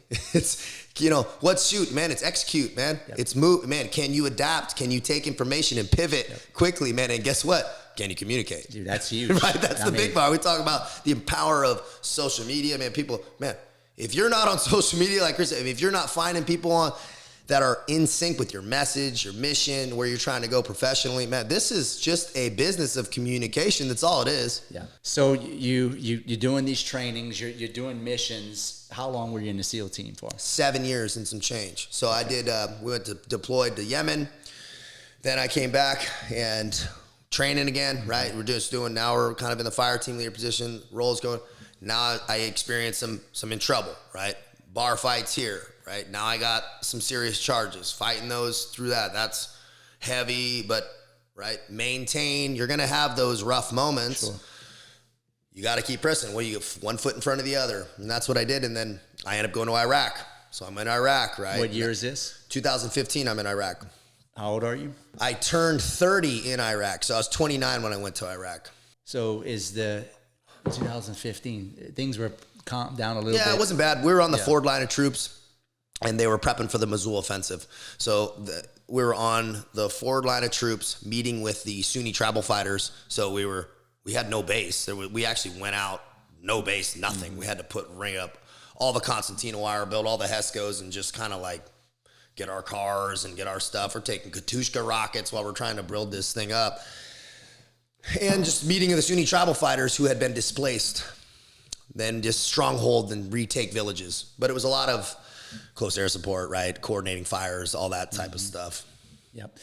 What's shoot, man? It's execute, man. Yep. It's move, man. Can you adapt? Can you take information and pivot quickly, man? And guess what? Can you communicate? Dude, that's huge. Right? That's the big part. We talk about the power of social media, man. If you're not on social media, like Chris said, if you're not finding people that are in sync with your message, your mission, where you're trying to go professionally, man, this is just a business of communication. That's all it is. Yeah. So you're doing these trainings, you're doing missions. How long were you in the SEAL team for? 7 years and some change. So I did, we deployed to Yemen. Then I came back and training again, right? Now we're kind of in the fire team leader position, roles going. Now I experienced some in trouble, right? Bar fights here, right? Now I got some serious charges, fighting those through that. That's heavy, but right, maintain. You're going to have those rough moments. Sure. You got to keep pressing. You get one foot in front of the other. And that's what I did. And then I ended up going to Iraq. So I'm in Iraq, right? What year is this? 2015, I'm in Iraq. How old are you? I turned 30 in Iraq. So I was 29 when I went to Iraq. So is the 2015, things were calmed down a little bit? Yeah, it wasn't bad. We were on the forward line of troops, and they were prepping for the Mosul offensive. So we were on the forward line of troops meeting with the Sunni tribal fighters. So we had no base. We actually went out, no base, nothing. We had to ring up all the concertina wire, build all the HESCOs, and just kind of like get our cars and get our stuff. We're taking Katyusha rockets while we're trying to build this thing up. And just meeting the Sunni tribal fighters who had been displaced, then just stronghold and retake villages. But it was a lot of close air support, right? Coordinating fires, all that type of stuff. Yep.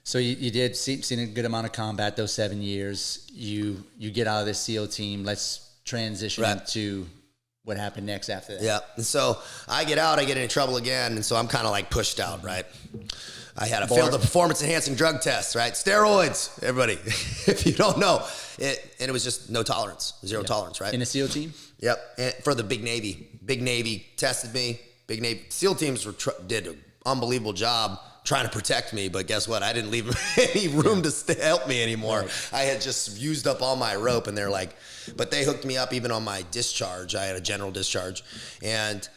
So you did seen a good amount of combat those 7 years. You get out of the SEAL team. Let's transition into what happened next after that. Yeah. And so I get out, I get into trouble again. And so I'm kind of like pushed out, right? I had failed a performance enhancing drug test, right? Steroids, everybody, if you don't know it. And it was just no tolerance, zero tolerance, right? In the SEAL team? Yep. And for the Big Navy tested me. Big Navy SEAL teams did an unbelievable job trying to protect me, but guess what? I didn't leave any room to help me anymore. Right. I had just used up all my rope, and they're like, but they hooked me up even on my discharge. I had a general discharge, and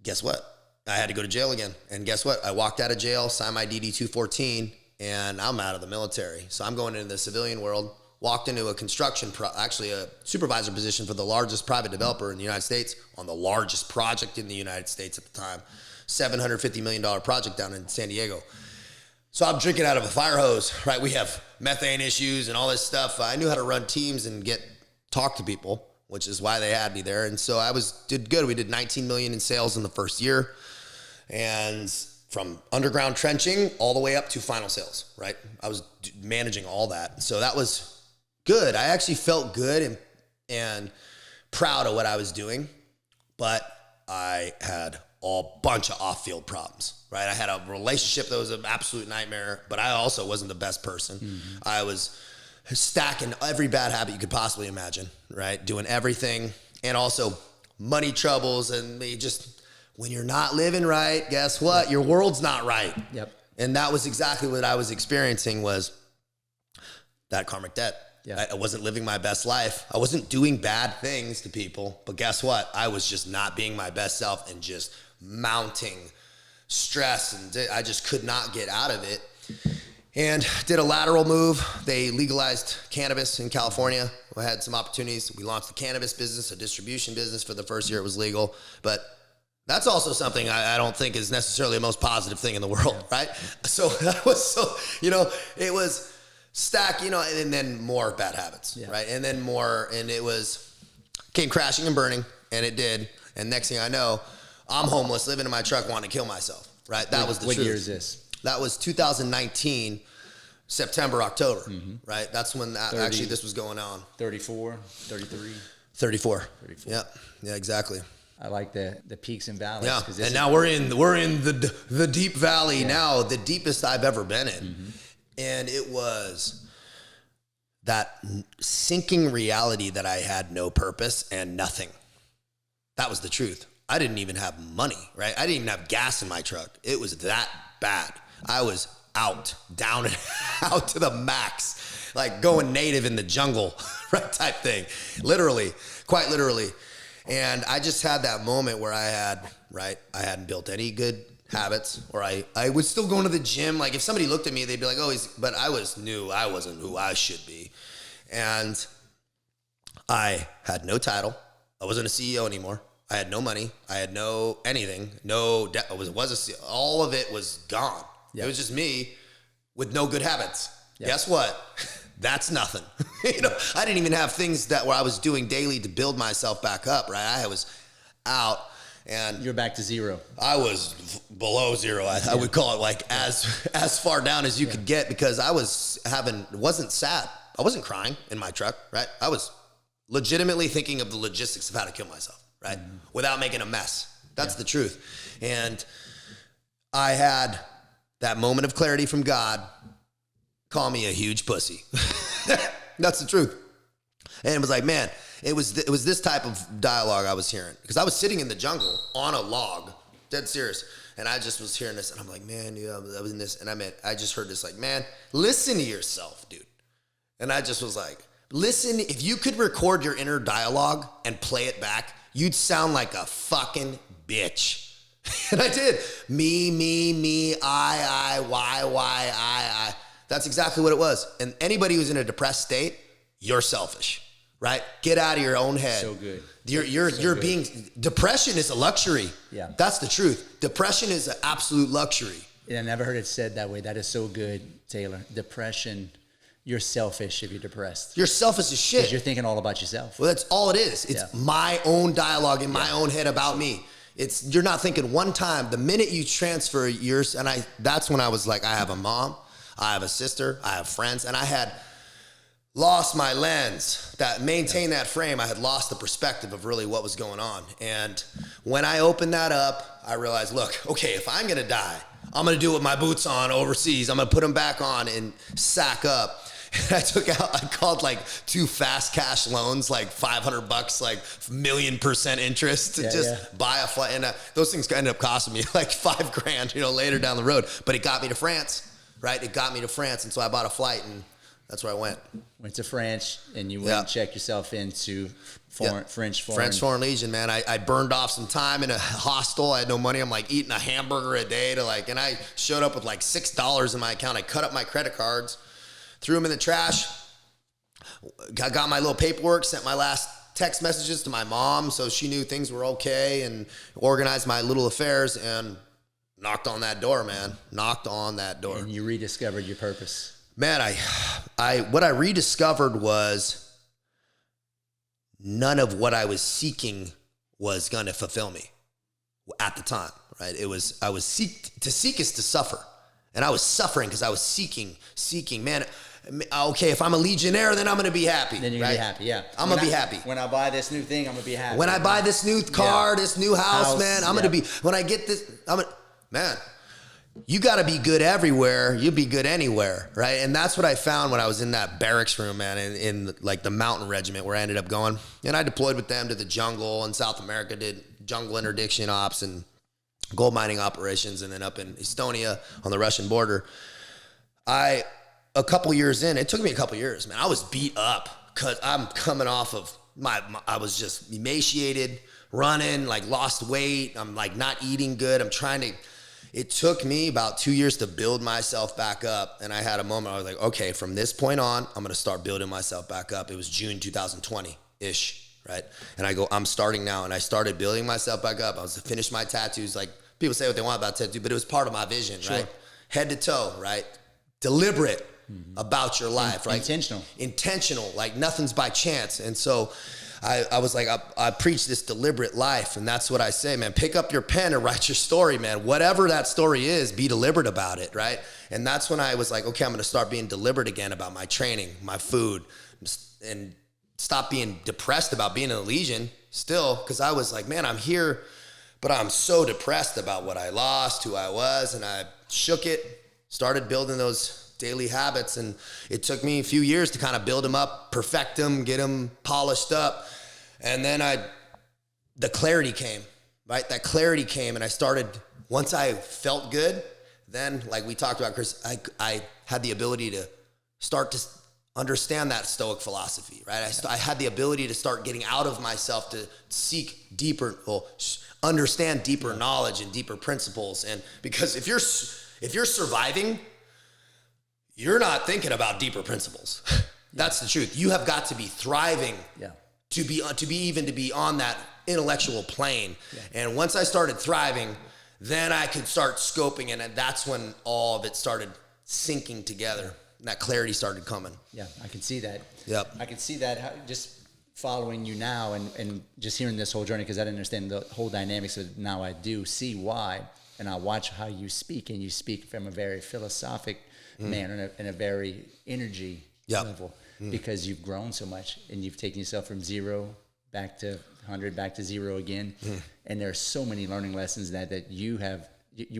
guess what? I had to go to jail again. And guess what? I walked out of jail, signed my DD-214, and I'm out of the military. So I'm going into the civilian world, walked into a actually a supervisor position for the largest private developer in the United States on the largest project in the United States at the time. $750 million project down in San Diego. So I'm drinking out of a fire hose, right? We have methane issues and all this stuff. I knew how to run teams and talk to people, which is why they had me there. And so did good. We did 19 million in sales in the first year, and from underground trenching all the way up to final sales, right? I was managing all that. So that was good. I actually felt good and proud of what I was doing, but I had a bunch of off-field problems, right? I had a relationship that was an absolute nightmare, but I also wasn't the best person. Mm-hmm. I was stacking every bad habit you could possibly imagine, right? Doing everything, and also money troubles, and when you're not living right, guess what? Your world's not right. Yep. And that was exactly what I was experiencing, was that karmic debt. Yeah. I wasn't living my best life. I wasn't doing bad things to people, but guess what? I was just not being my best self and just mounting stress, and I just could not get out of it. And did a lateral move. They legalized cannabis in California. I had some opportunities. We launched the cannabis business, a distribution business for the first year it was legal. But that's also something I don't think is necessarily the most positive thing in the world, right? So that was it was stack, and then more bad habits, right? And then more, and it came crashing and burning, and it did. And next thing I know, I'm homeless, living in my truck, wanting to kill myself, right? That was the truth. What year is this? That was 2019, September, October, right? That's when actually this was going on. 34, 33? 34. Yeah, exactly. I like the peaks and valleys. Yeah, and now we're in the deep valley now, the deepest I've ever been in. Mm-hmm. And it was that sinking reality that I had no purpose and nothing. That was the truth. I didn't even have money, right? I didn't even have gas in my truck. It was that bad. I was down and out to the max, like going native in the jungle, right? Type thing, quite literally. And I just had that moment where I hadn't built any good habits, or I was still going to the gym. Like if somebody looked at me, they'd be like, but I knew I wasn't who I should be. And I had no title. I wasn't a CEO anymore. I had no money. I had no anything, no debt. All of it was gone. Yep. It was just me with no good habits. Yep. Guess what? That's nothing. I didn't even have things where I was doing daily to build myself back up, right? I was out, and you're back to zero. I was below zero. I would call it, like as far down as you could get, because I wasn't sad. I wasn't crying in my truck, right? I was legitimately thinking of the logistics of how to kill myself, right? Mm-hmm. Without making a mess. That's the truth. And I had that moment of clarity from God. Call me a huge pussy. That's the truth. And it was like, man, it was this type of dialogue I was hearing, because I was sitting in the jungle on a log, dead serious. And I just was hearing this, and I'm like, man, dude, I was in this. And I just heard this, like, man, listen to yourself, dude. And I just was like, listen, if you could record your inner dialogue and play it back, you'd sound like a fucking bitch. And I did. Me, I, why, I. That's exactly what it was. And anybody who's in a depressed state, you're selfish, right? Get out of your own head. So good. You're being, depression is a luxury. Yeah. That's the truth. Depression is an absolute luxury. Yeah, I never heard it said that way. That is so good, Taylor. Depression, you're selfish if you're depressed. You're selfish as shit. Because you're thinking all about yourself. Well, that's all it is. It's my own dialogue in my own head about me. You're not thinking one time. The minute you transfer yours, that's when I was like, I have a mom, I have a sister, I have friends, and I had lost my lens that maintained that frame. I had lost the perspective of really what was going on. And when I opened that up, I realized, look, okay, if I'm gonna die, I'm gonna do it with my boots on overseas. I'm gonna put them back on and sack up. And I called like 2 fast cash loans, like $500, like $1,000,000% interest to buy a flight. And those things ended up costing me like $5,000, later down the road. But it got me to France, right? It got me to France. And so I bought a flight and that's where I went. Went to France and you went and checked yourself into French Foreign Legion, man. I burned off some time in a hostel. I had no money. I'm like eating a hamburger a day and I showed up with like $6 in my account. I cut up my credit cards, threw them in the trash. I got my little paperwork, sent my last text messages to my mom so she knew things were okay, and organized my little affairs and knocked on that door, man. Knocked on that door. And you rediscovered your purpose. Man, what I rediscovered was none of what I was seeking was going to fulfill me at the time, right? To seek is to suffer. And I was suffering because I was seeking, man. Okay, if I'm a Legionnaire, then I'm going to be happy. Then you're going to be happy, yeah. I'm going to be happy. When I buy this new thing, I'm going to be happy. When I buy this new car, this new house, man, I'm going to be, when I get this, man, you got to be good everywhere. You'll be good anywhere, right? And that's what I found when I was in that barracks room, man, in like the mountain regiment where I ended up going. And I deployed with them to the jungle in South America, did jungle interdiction ops and gold mining operations, and then up in Estonia on the Russian border. A couple years in, it took me a couple years, man. I was beat up because I'm coming off of I was just emaciated, running, like lost weight. I'm like not eating good. It took me about 2 years to build myself back up. And I had a moment, I was like, okay, from this point on, I'm going to start building myself back up. It was June 2020-ish, right? And I go, I'm starting now. And I started building myself back up. I was to finish my tattoos. Like, people say what they want about tattoo, but it was part of my vision, right? Head to toe, right? Deliberate about your life, right? Intentional, like nothing's by chance. And so I was like, I preach this deliberate life, and that's what I say, man. Pick up your pen and write your story, man. Whatever that story is, be deliberate about it, right? And that's when I was like, okay, I'm going to start being deliberate again about my training, my food, and stop being depressed about being in the Legion still, because I was like, man, I'm here, but I'm so depressed about what I lost, who I was, and I shook it, started building those daily habits, and it took me a few years to kind of build them up, perfect them, get them polished up. And then the clarity came, right? That clarity came, and I started, once I felt good, then like we talked about, Chris, I had the ability to start to understand that Stoic philosophy, right? I had the ability to start getting out of myself to seek deeper, understand deeper knowledge and deeper principles. And because if you're surviving, you're not thinking about deeper principles. That's the truth. You have got to be thriving to be on that intellectual plane. And once I started thriving, then I could start scoping, and that's when all of it started sinking together. And that clarity started coming. Yeah, I can see that. Yep. I can see that just following you now and just hearing this whole journey, because I didn't understand the whole dynamics of it. Now I do see why, and I watch how you speak, and you speak from a very philosophic manner and a very energy level, because you've grown so much and you've taken yourself from 0 back to 100, back to 0 again. And there are so many learning lessons that you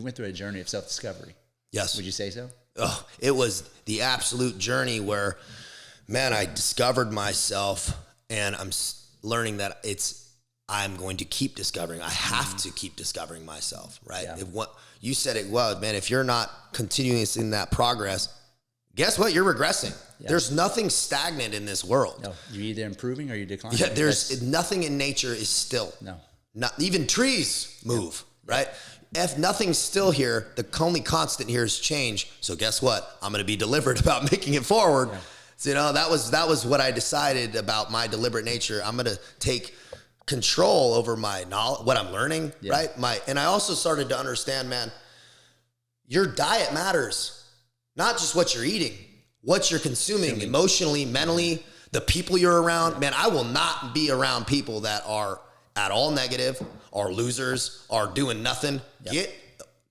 went through a journey of self-discovery. Yes. Would you say so? Oh, it was the absolute journey where, man, I discovered myself, and I'm learning that I'm going to keep discovering. I have to keep discovering myself, right? Yeah. You said it well, man. If you're not continuing in that progress, guess what? You're regressing. Yeah. There's nothing stagnant in this world. No, you're either improving or you're declining. Yeah, there's nothing in nature is still. No, not even trees move, right? If nothing's still here, the only constant here is change. So guess what? I'm going to be deliberate about making it forward. Yeah. So, that was what I decided about my deliberate nature. I'm going to take control over my knowledge, what I'm learning, right? And I also started to understand, man, your diet matters. Not just what you're eating, what you're consuming emotionally, mentally, the people you're around. Man, I will not be around people that are at all negative, are losers, are doing nothing. Get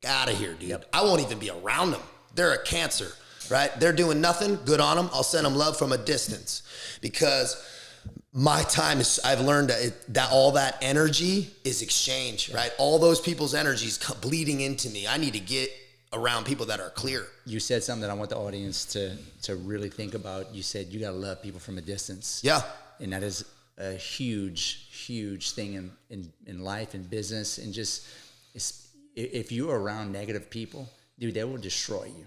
out of here, dude. I won't even be around them. They're a cancer. right? They're doing nothing, good on them. I'll send them love from a distance, because my time is, I've learned that all that energy is exchange, right? All those people's energies bleeding into me. I need to get around people that are clear. You said something that I want the audience to really think about. You said you got to love people from a distance. Yeah. And that is a huge, huge thing in life and business. And just, if you're around negative people, dude, they will destroy you.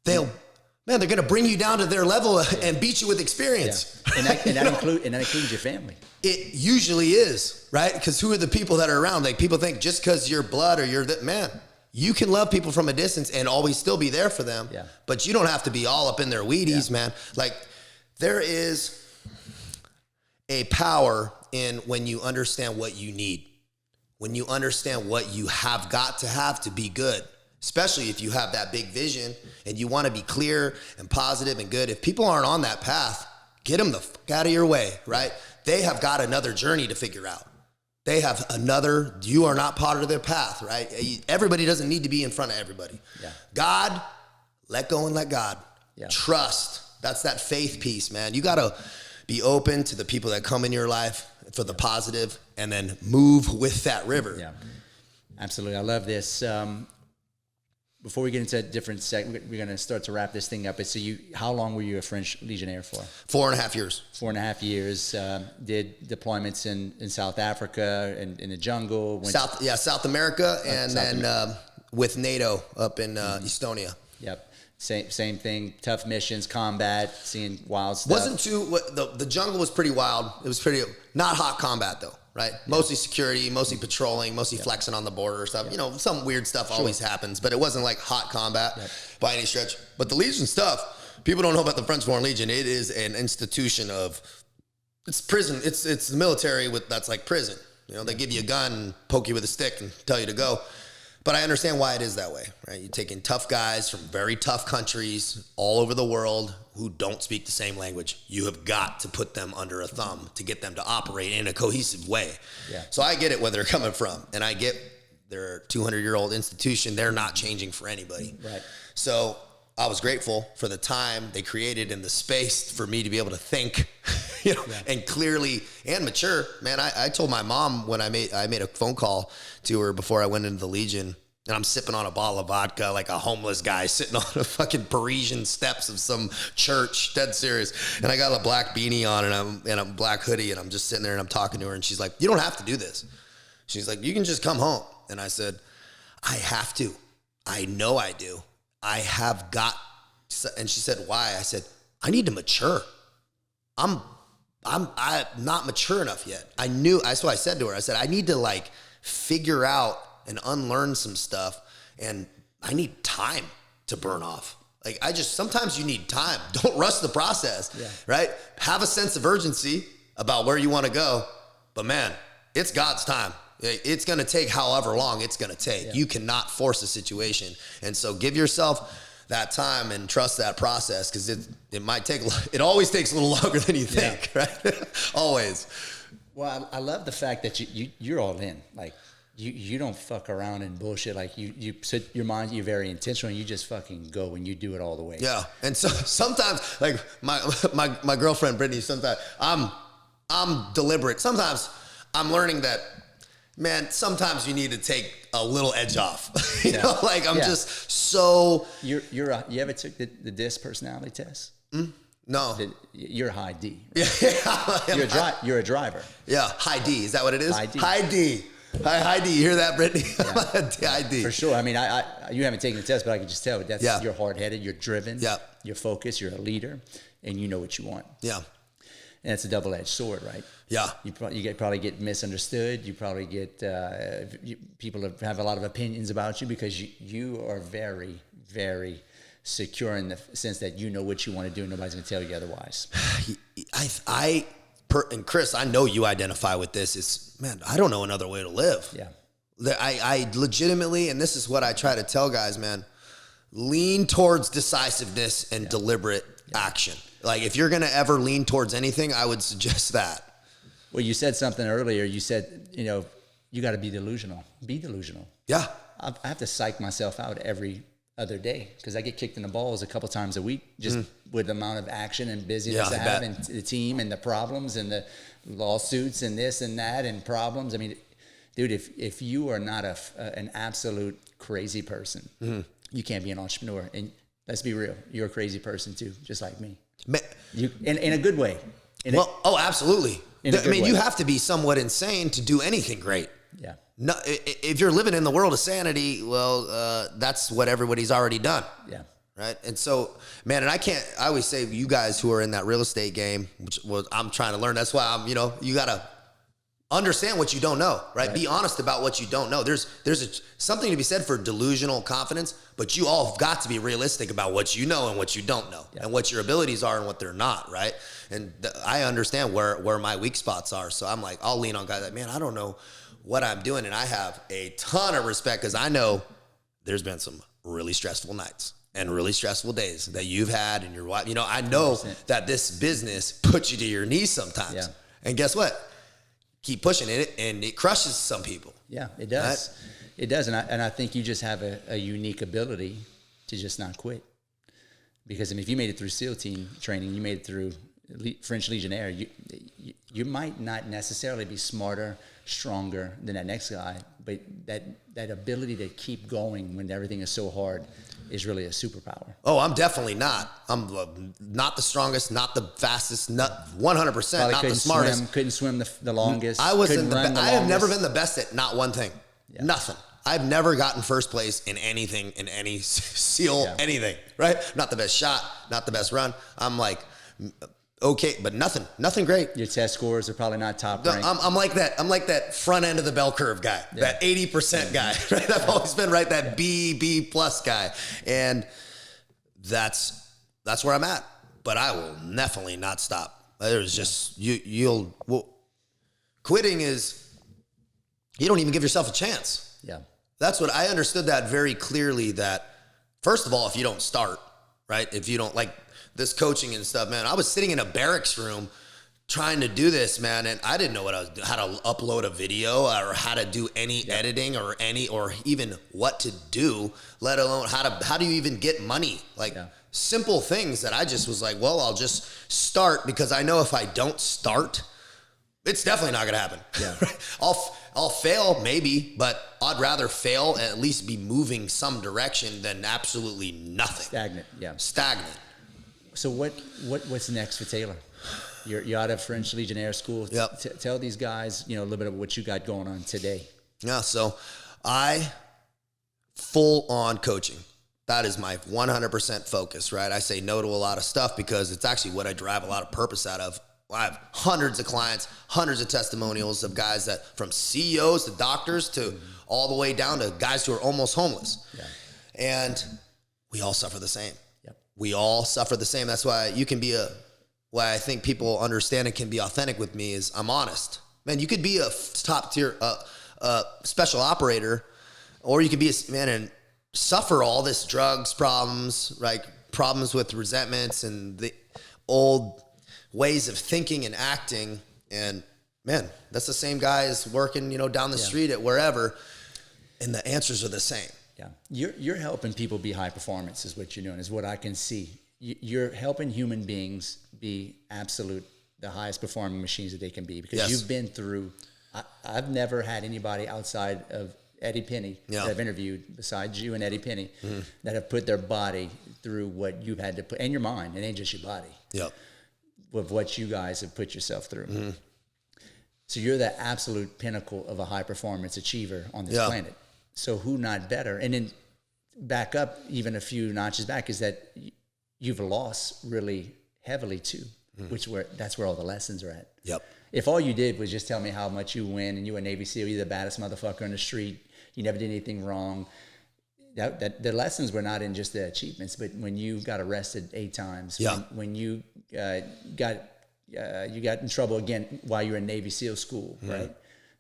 They're going to bring you down to their level and beat you with experience. Yeah. And that includes your family. It usually is, right? Because who are the people that are around? Like, people think just because you're blood or you're that, man, you can love people from a distance and always still be there for them. Yeah. But you don't have to be all up in their Wheaties, man. Like, there is a power in when you understand what you need, when you understand what you have got to have to be good. Especially if you have that big vision and you want to be clear and positive and good. If people aren't on that path, get them the fuck out of your way, right? They have got another journey to figure out. They have you are not part of their path, right? Everybody doesn't need to be in front of everybody. Yeah. God, let go and let God. Yeah. Trust. That's that faith piece, man. You got to be open to the people that come in your life for the positive, and then move with that river. Yeah, absolutely. I love this. Before we get into a different segment, we're going to start to wrap this thing up. So how long were you a French Legionnaire for? 4.5 years. 4.5 years. Did deployments in South Africa and in the jungle. South America, and then with NATO up in Estonia. Yep. Same thing. Tough missions, combat, seeing wild stuff. The jungle was pretty wild. It was pretty, not hot combat though. Right? Yeah. Mostly security, mostly patrolling, mostly flexing on the border or stuff. Yeah. Some weird stuff always happens, but it wasn't like hot combat by any stretch. But the Legion stuff, people don't know about the French Foreign Legion. It is an institution it's prison. It's the military that's like prison. They give you a gun and poke you with a stick and tell you to go. But I understand why it is that way, right? You're taking tough guys from very tough countries all over the world who don't speak the same language. You have got to put them under a thumb to get them to operate in a cohesive way. Yeah. So I get it where they're coming from, and I get they're a 200-year-old institution. They're not changing for anybody. Right. So I was grateful for the time they created in the space for me to be able to think, and clearly and mature. Man, I told my mom when I made a phone call to her before I went into the Legion, and I'm sipping on a bottle of vodka like a homeless guy sitting on the fucking Parisian steps of some church, dead serious. And I got a black beanie on and a black hoodie, and I'm just sitting there and I'm talking to her, and she's like, "You don't have to do this." She's like, "You can just come home." And I said, "I have to. I know I do. I have got." And she said, "Why?" I said, "I need to mature. I'm not mature enough yet." That's what I said to her. I said, "I need to figure out and unlearn some stuff, and I need time to burn off." Sometimes you need time. Don't rush the process, right? Have a sense of urgency about where you want to go, but man, it's God's time. It's going to take however long it's going to take. Yeah. You cannot force a situation. And so give yourself that time and trust that process, because it always takes a little longer than you think, right? Always. Well, I love the fact that you're all in. You don't fuck around and bullshit. You set your mind, you're very intentional, and you just fucking go and you do it all the way. Yeah. And so sometimes, my girlfriend Brittany, sometimes I'm deliberate. Sometimes I'm learning that, man, sometimes you need to take a little edge off. Just so. You ever took the DISC personality test? No. You're high D. Right? Yeah. You're a driver. Yeah. High D. Is that what it is? High D. High D. High D. You hear that, Brittany? Yeah. High D. For sure. I mean, you haven't taken the test, but I can just tell you're hard-headed, you're driven, you're focused, you're a leader, and you know what you want. Yeah. And it's a double-edged sword, right? Yeah. You probably get misunderstood. You probably get people have a lot of opinions about you because you are very, very secure in the sense that you know what you want to do and nobody's going to tell you otherwise. And Chris, I know you identify with this. Man, I don't know another way to live. Yeah. I legitimately, and this is what I try to tell guys, man, lean towards decisiveness and deliberate action. If you're going to ever lean towards anything, I would suggest that. Well, you said something earlier. You said, you got to be delusional. Be delusional. Yeah. I have to psych myself out every other day because I get kicked in the balls a couple times a week just with the amount of action and busyness I I have bet. and the team and the problems and the lawsuits and this and that and problems. I mean, dude, if you are not an absolute crazy person, you can't be an entrepreneur. And let's be real, you're a crazy person too, just like me. You in a good way. Absolutely. I mean, way. you have to be somewhat insane to do anything great. Yeah. No, if you're living in the world of sanity, well, that's what everybody's already done. Yeah. Right. And so, man, and I always say you guys who are in that real estate game, which I'm trying to learn. That's why I'm, you got to understand what you don't know, right? Be honest about what you don't know. There's something to be said for delusional confidence, but you all have got to be realistic about what you know and what you don't know and what your abilities are and what they're not, right? And I understand where my weak spots are. So I'm like, I'll lean on guys like, man, I don't know what I'm doing. And I have a ton of respect because I know there's been some really stressful nights and really stressful days that you've had and your wife. I know 100%. That this business puts you to your knees sometimes. Yeah. And guess what? Keep pushing it and it crushes some people. Yeah, it does. Right? It does. And I think you just have a unique ability to just not quit. Because if you made it through SEAL team training, you made it through French Legionnaire, you might not necessarily be smarter, stronger than that next guy, but that ability to keep going when everything is so hard is really a superpower. Oh, I'm definitely not. I'm not the strongest, not the fastest, not 100%, not the smartest. Couldn't swim the longest. I have never been the best at not one thing. Yeah. Nothing. I've never gotten first place in anything, in any SEAL, anything, right? Not the best shot, not the best run. I'm like, okay, but nothing great. Your test scores are probably not top ranked. I'm like that front end of the bell curve guy, that 80% guy, right? I've always been that B plus guy. And that's where I'm at, but I will definitely not stop. There's just, quitting is, you don't even give yourself a chance. Yeah. That's what I understood that very clearly, that first of all, if you don't start, right? If you don't like this coaching and stuff, man, I was sitting in a barracks room trying to do this, man. And I didn't know how to upload a video or how to do any editing or even what to do, let alone how do you even get money? Simple things that I just was like, well, I'll just start because I know if I don't start, it's definitely not going to happen. Yeah. I'll fail maybe, but I'd rather fail and at least be moving some direction than absolutely nothing. Stagnant. So what's next for Taylor? You're out of French Legionnaire school. Yep. Tell these guys, a little bit of what you got going on today. Yeah. So I full on coaching. That is my 100% focus, right? I say no to a lot of stuff because it's actually what I derive a lot of purpose out of. I have hundreds of clients, hundreds of testimonials of guys that from CEOs to doctors to all the way down to guys who are almost homeless. Yeah. And we all suffer the same. Yep. We all suffer the same. That's why you can be why I think people understand and can be authentic with me is I'm honest. Man, you could be a top tier special operator, or you could be a man and suffer all this drugs problems, like problems with resentments and the old ways of thinking and acting. And man, that's the same guy as working, down the street at wherever. And the answers are the same. Yeah. You're helping people be high performance is what you're doing, is what I can see. You're helping human beings be the highest performing machines that they can be, because you've been through, I've never had anybody outside of Eddie Penny that I've interviewed, besides you and Eddie Penny, that have put their body through what you've had to put, and your mind, it ain't just your body. Yep. With what you guys have put yourself through. So you're the absolute pinnacle of a high performance achiever on this planet. So who not better? And then back up even a few notches back is that you've lost really heavily too, that's where all the lessons are at. Yep. If all you did was just tell me how much you win and you were a Navy SEAL, you're the baddest motherfucker on the street, you never did anything wrong, that the lessons were not in just the achievements, but when you got arrested 8 times, when you got in trouble again while you were in Navy SEAL school, right?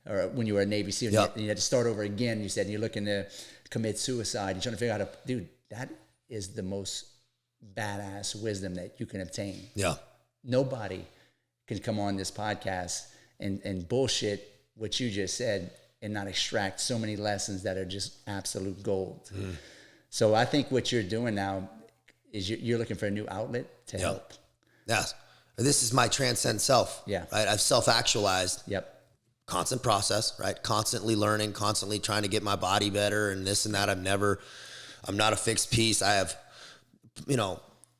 Or when you were a Navy SEAL, and you had to start over again. You said you're looking to commit suicide. You're trying to figure out dude, that is the most badass wisdom that you can obtain. Yeah. Nobody can come on this podcast and bullshit what you just said and not extract so many lessons that are just absolute gold. So I think what you're doing now is you're looking for a new outlet to help. Yes. This is my transcend self. Yeah. Right. I've self-actualized. Yep. Constant process, right? Constantly learning, constantly trying to get my body better and this and that. I'm not a fixed piece. I have,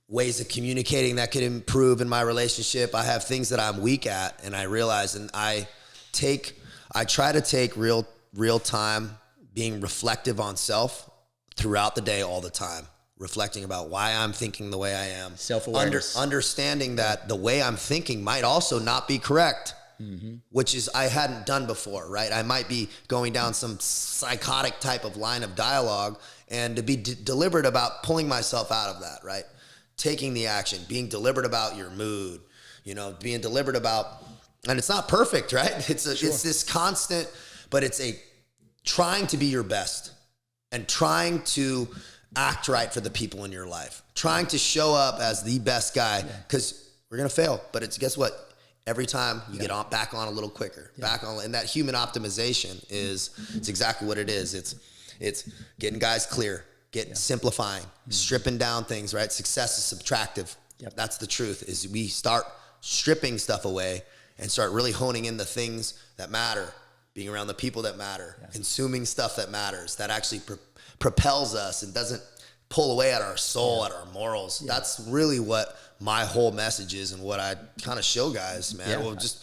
ways of communicating that could improve in my relationship. I have things that I'm weak at, and I realize, and I try to take real time being reflective on self throughout the day, all the time, reflecting about why I'm thinking the way I am. Self-awareness. Understanding that the way I'm thinking might also not be correct. Mm-hmm. Which is I hadn't done before, right? I might be going down some psychotic type of line of dialogue, and to be deliberate about pulling myself out of that, right? Taking the action, being deliberate about your mood, being deliberate about, and it's not perfect, right? It's this constant, but it's a trying to be your best and trying to act right for the people in your life, trying to show up as the best guy, because we're gonna fail, but guess what? Every time you get back on a little quicker, back on, and that human optimization it's exactly what it is. It's getting guys clear, simplifying, stripping down things, right? Success is subtractive. Yep. That's the truth, is we start stripping stuff away and start really honing in the things that matter, being around the people that matter, consuming stuff that matters, that actually propels us and doesn't pull away at our soul, at our morals. Yeah. That's really what my whole message is and what I kind of show guys, man. Yeah. Well, just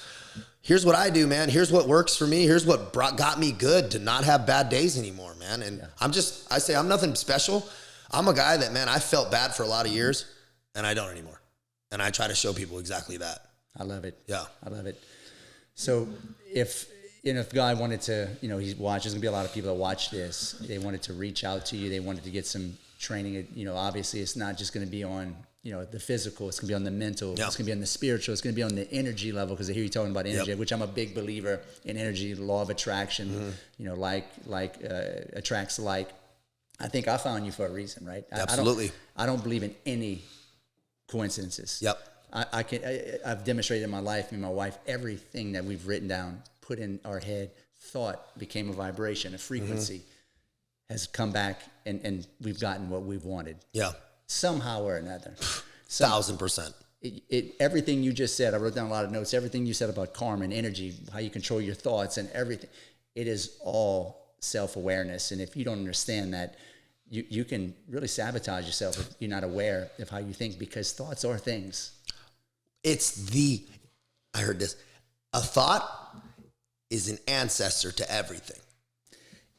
here's what I do, man. Here's what works for me. Here's what got me good to not have bad days anymore, man. And I say I'm nothing special. I'm a guy that, man, I felt bad for a lot of years and I don't anymore. And I try to show people exactly that. I love it. Yeah. I love it. So if a guy wanted to, there's going to be a lot of people that watch this. They wanted to reach out to you. They wanted to get some training. Obviously it's not just going to be on, the physical. It's going to be on the mental. Yep. It's going to be on the spiritual. It's going to be on the energy level, because I hear you talking about energy, which I'm a big believer in energy, the law of attraction, like attracts like. I think I found you for a reason, right? Absolutely. I don't believe in any coincidences. Yep. I've demonstrated in my life, me and my wife, everything that we've written down, put in our head, thought became a vibration, a frequency, has come back, and we've gotten what we've wanted. Yeah. Somehow or another. 1,000%. Everything you just said, I wrote down a lot of notes, everything you said about karma and energy, how you control your thoughts and everything, it is all self-awareness. And if you don't understand that, you can really sabotage yourself if you're not aware of how you think, because thoughts are things. I heard this, a thought is an ancestor to everything.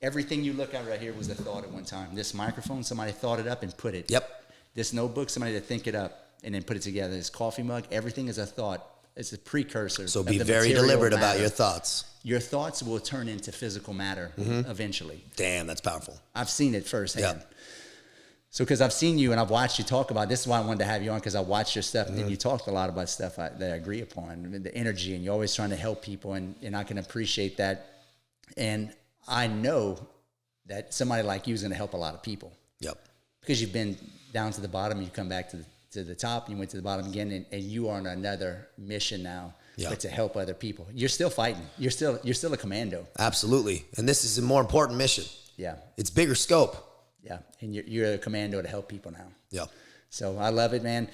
Everything you look at right here was a thought at one time. This microphone, somebody thought it up and put it. Yep. This notebook, somebody to think it up and then put it together. This coffee mug, everything is a thought. It's a precursor. So be very deliberate about your thoughts. Your thoughts will turn into physical matter eventually. Damn, that's powerful. I've seen it firsthand. Yep. So because I've seen you and I've watched you talk about, this is why I wanted to have you on, because I watched your stuff and you talked a lot about stuff that I agree upon, the energy, and you're always trying to help people, and I can appreciate that. And I know that somebody like you is going to help a lot of people. Yep. Because you've been down to the bottom, you come back to the top, you went to the bottom again, and you are on another mission now, but to help other people. You're still fighting. You're still a commando. Absolutely. And this is a more important mission. Yeah. It's bigger scope. Yeah. And you're a commando to help people now. Yeah. So I love it, man.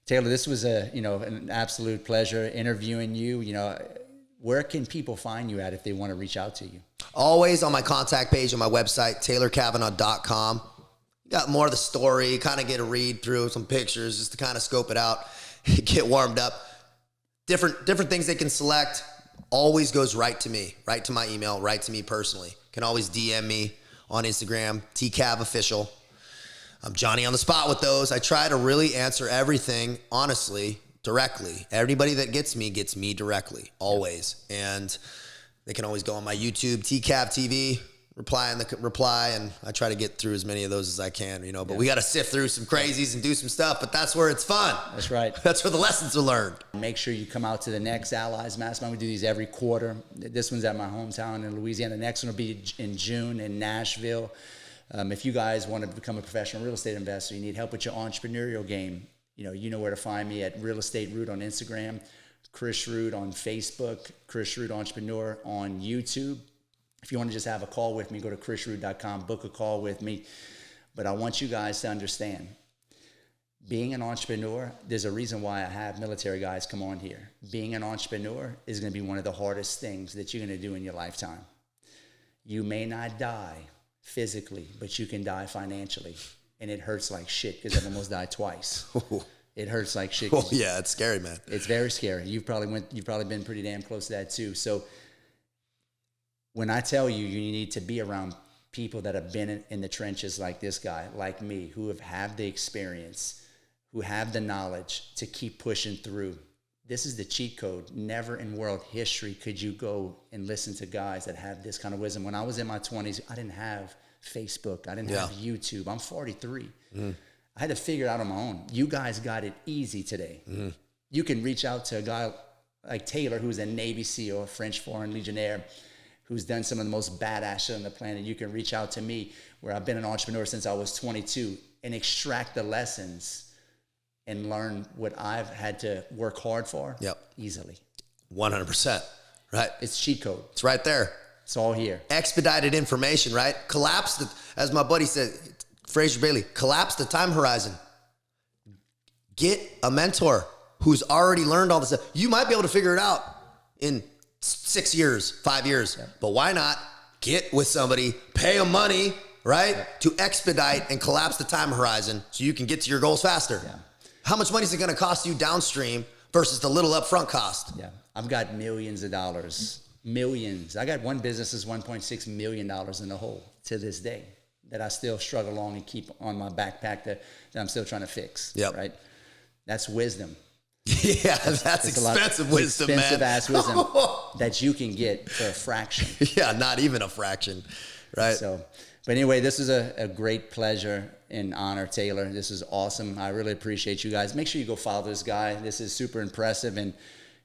Taylor, this was an absolute pleasure interviewing you. Where can people find you at if they want to reach out to you? Always on my contact page on my website, taylorcavanaugh.com. Got more of the story, kind of get a read through some pictures just to kind of scope it out, get warmed up. Different things they can select. Always goes right to me, right to my email, right to me personally. Can always DM me on Instagram, TCavOfficial. I'm Johnny on the spot with those. I try to really answer everything honestly, directly. Everybody that gets me directly, always. And they can always go on my YouTube, TCav TV, reply, and I try to get through as many of those as I can, but we got to sift through some crazies and do some stuff, but that's where it's fun. That's right. That's where the lessons are learned. Make sure you come out to the next Allies Mastermind. We do these every quarter. This one's at my hometown in Louisiana. The next one will be in June in Nashville. If you guys want to become a professional real estate investor, you need help with your entrepreneurial game, you know where to find me at Real Estate Rood on Instagram, Chris Rood on Facebook, Chris Rood Entrepreneur on YouTube. If you want to just have a call with me, go to chrisrood.com, book a call with me. But I want you guys to understand, being an entrepreneur, there's a reason why I have military guys come on here. Being an entrepreneur is going to be one of the hardest things that you're going to do in your lifetime. You may not die physically, but you can die financially. And it hurts like shit because I've almost died twice. It hurts like shit. Oh yeah, it's scary, man. It's very scary. You've probably been pretty damn close to that too. So when I tell you, you need to be around people that have been in the trenches like this guy, like me, who have had the experience, who have the knowledge to keep pushing through. This is the cheat code. Never in world history could you go and listen to guys that have this kind of wisdom. When I was in my 20s, I didn't have Facebook. I didn't have YouTube. I'm 43. I had to figure it out on my own. You guys got it easy today. You can reach out to a guy like Taylor, who's a Navy SEAL, a French Foreign Legionnaire, who's done some of the most badass shit on the planet. You can reach out to me, where I've been an entrepreneur since I was 22, and extract the lessons and learn what I've had to work hard for easily. 100%. Right. It's cheat code. It's right there. It's all here. Expedited information, right? As my buddy said, Fraser Bailey, collapse the time horizon. Get a mentor who's already learned all this stuff. You might be able to figure it out in 6 years, 5 years, but why not get with somebody, pay them money, right? To expedite and collapse the time horizon so you can get to your goals faster. Yeah. How much money is it going to cost you downstream versus the little upfront cost? Yeah. I've got millions of dollars, millions. I got one business is $1.6 million in the hole to this day that I still struggle along and keep on my backpack that I'm still trying to fix. Right. That's wisdom. Yeah, that's expensive wisdom, man. Expensive ass wisdom that you can get for a fraction. Yeah, not even a fraction. Right. So, but anyway, this is a great pleasure and honor, Taylor. This is awesome. I really appreciate you guys. Make sure you go follow this guy. This is super impressive. And,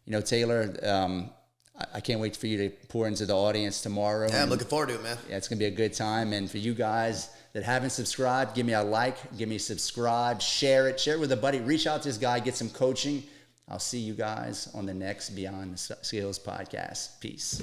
you know, Taylor, I can't wait for you to pour into the audience tomorrow. Yeah, I'm looking forward to it, man. Yeah, it's going to be a good time. And for you guys that haven't subscribed, give me a like, give me a subscribe, share it with a buddy. Reach out to this guy, get some coaching. I'll see you guys on the next Beyond the Skills podcast. Peace.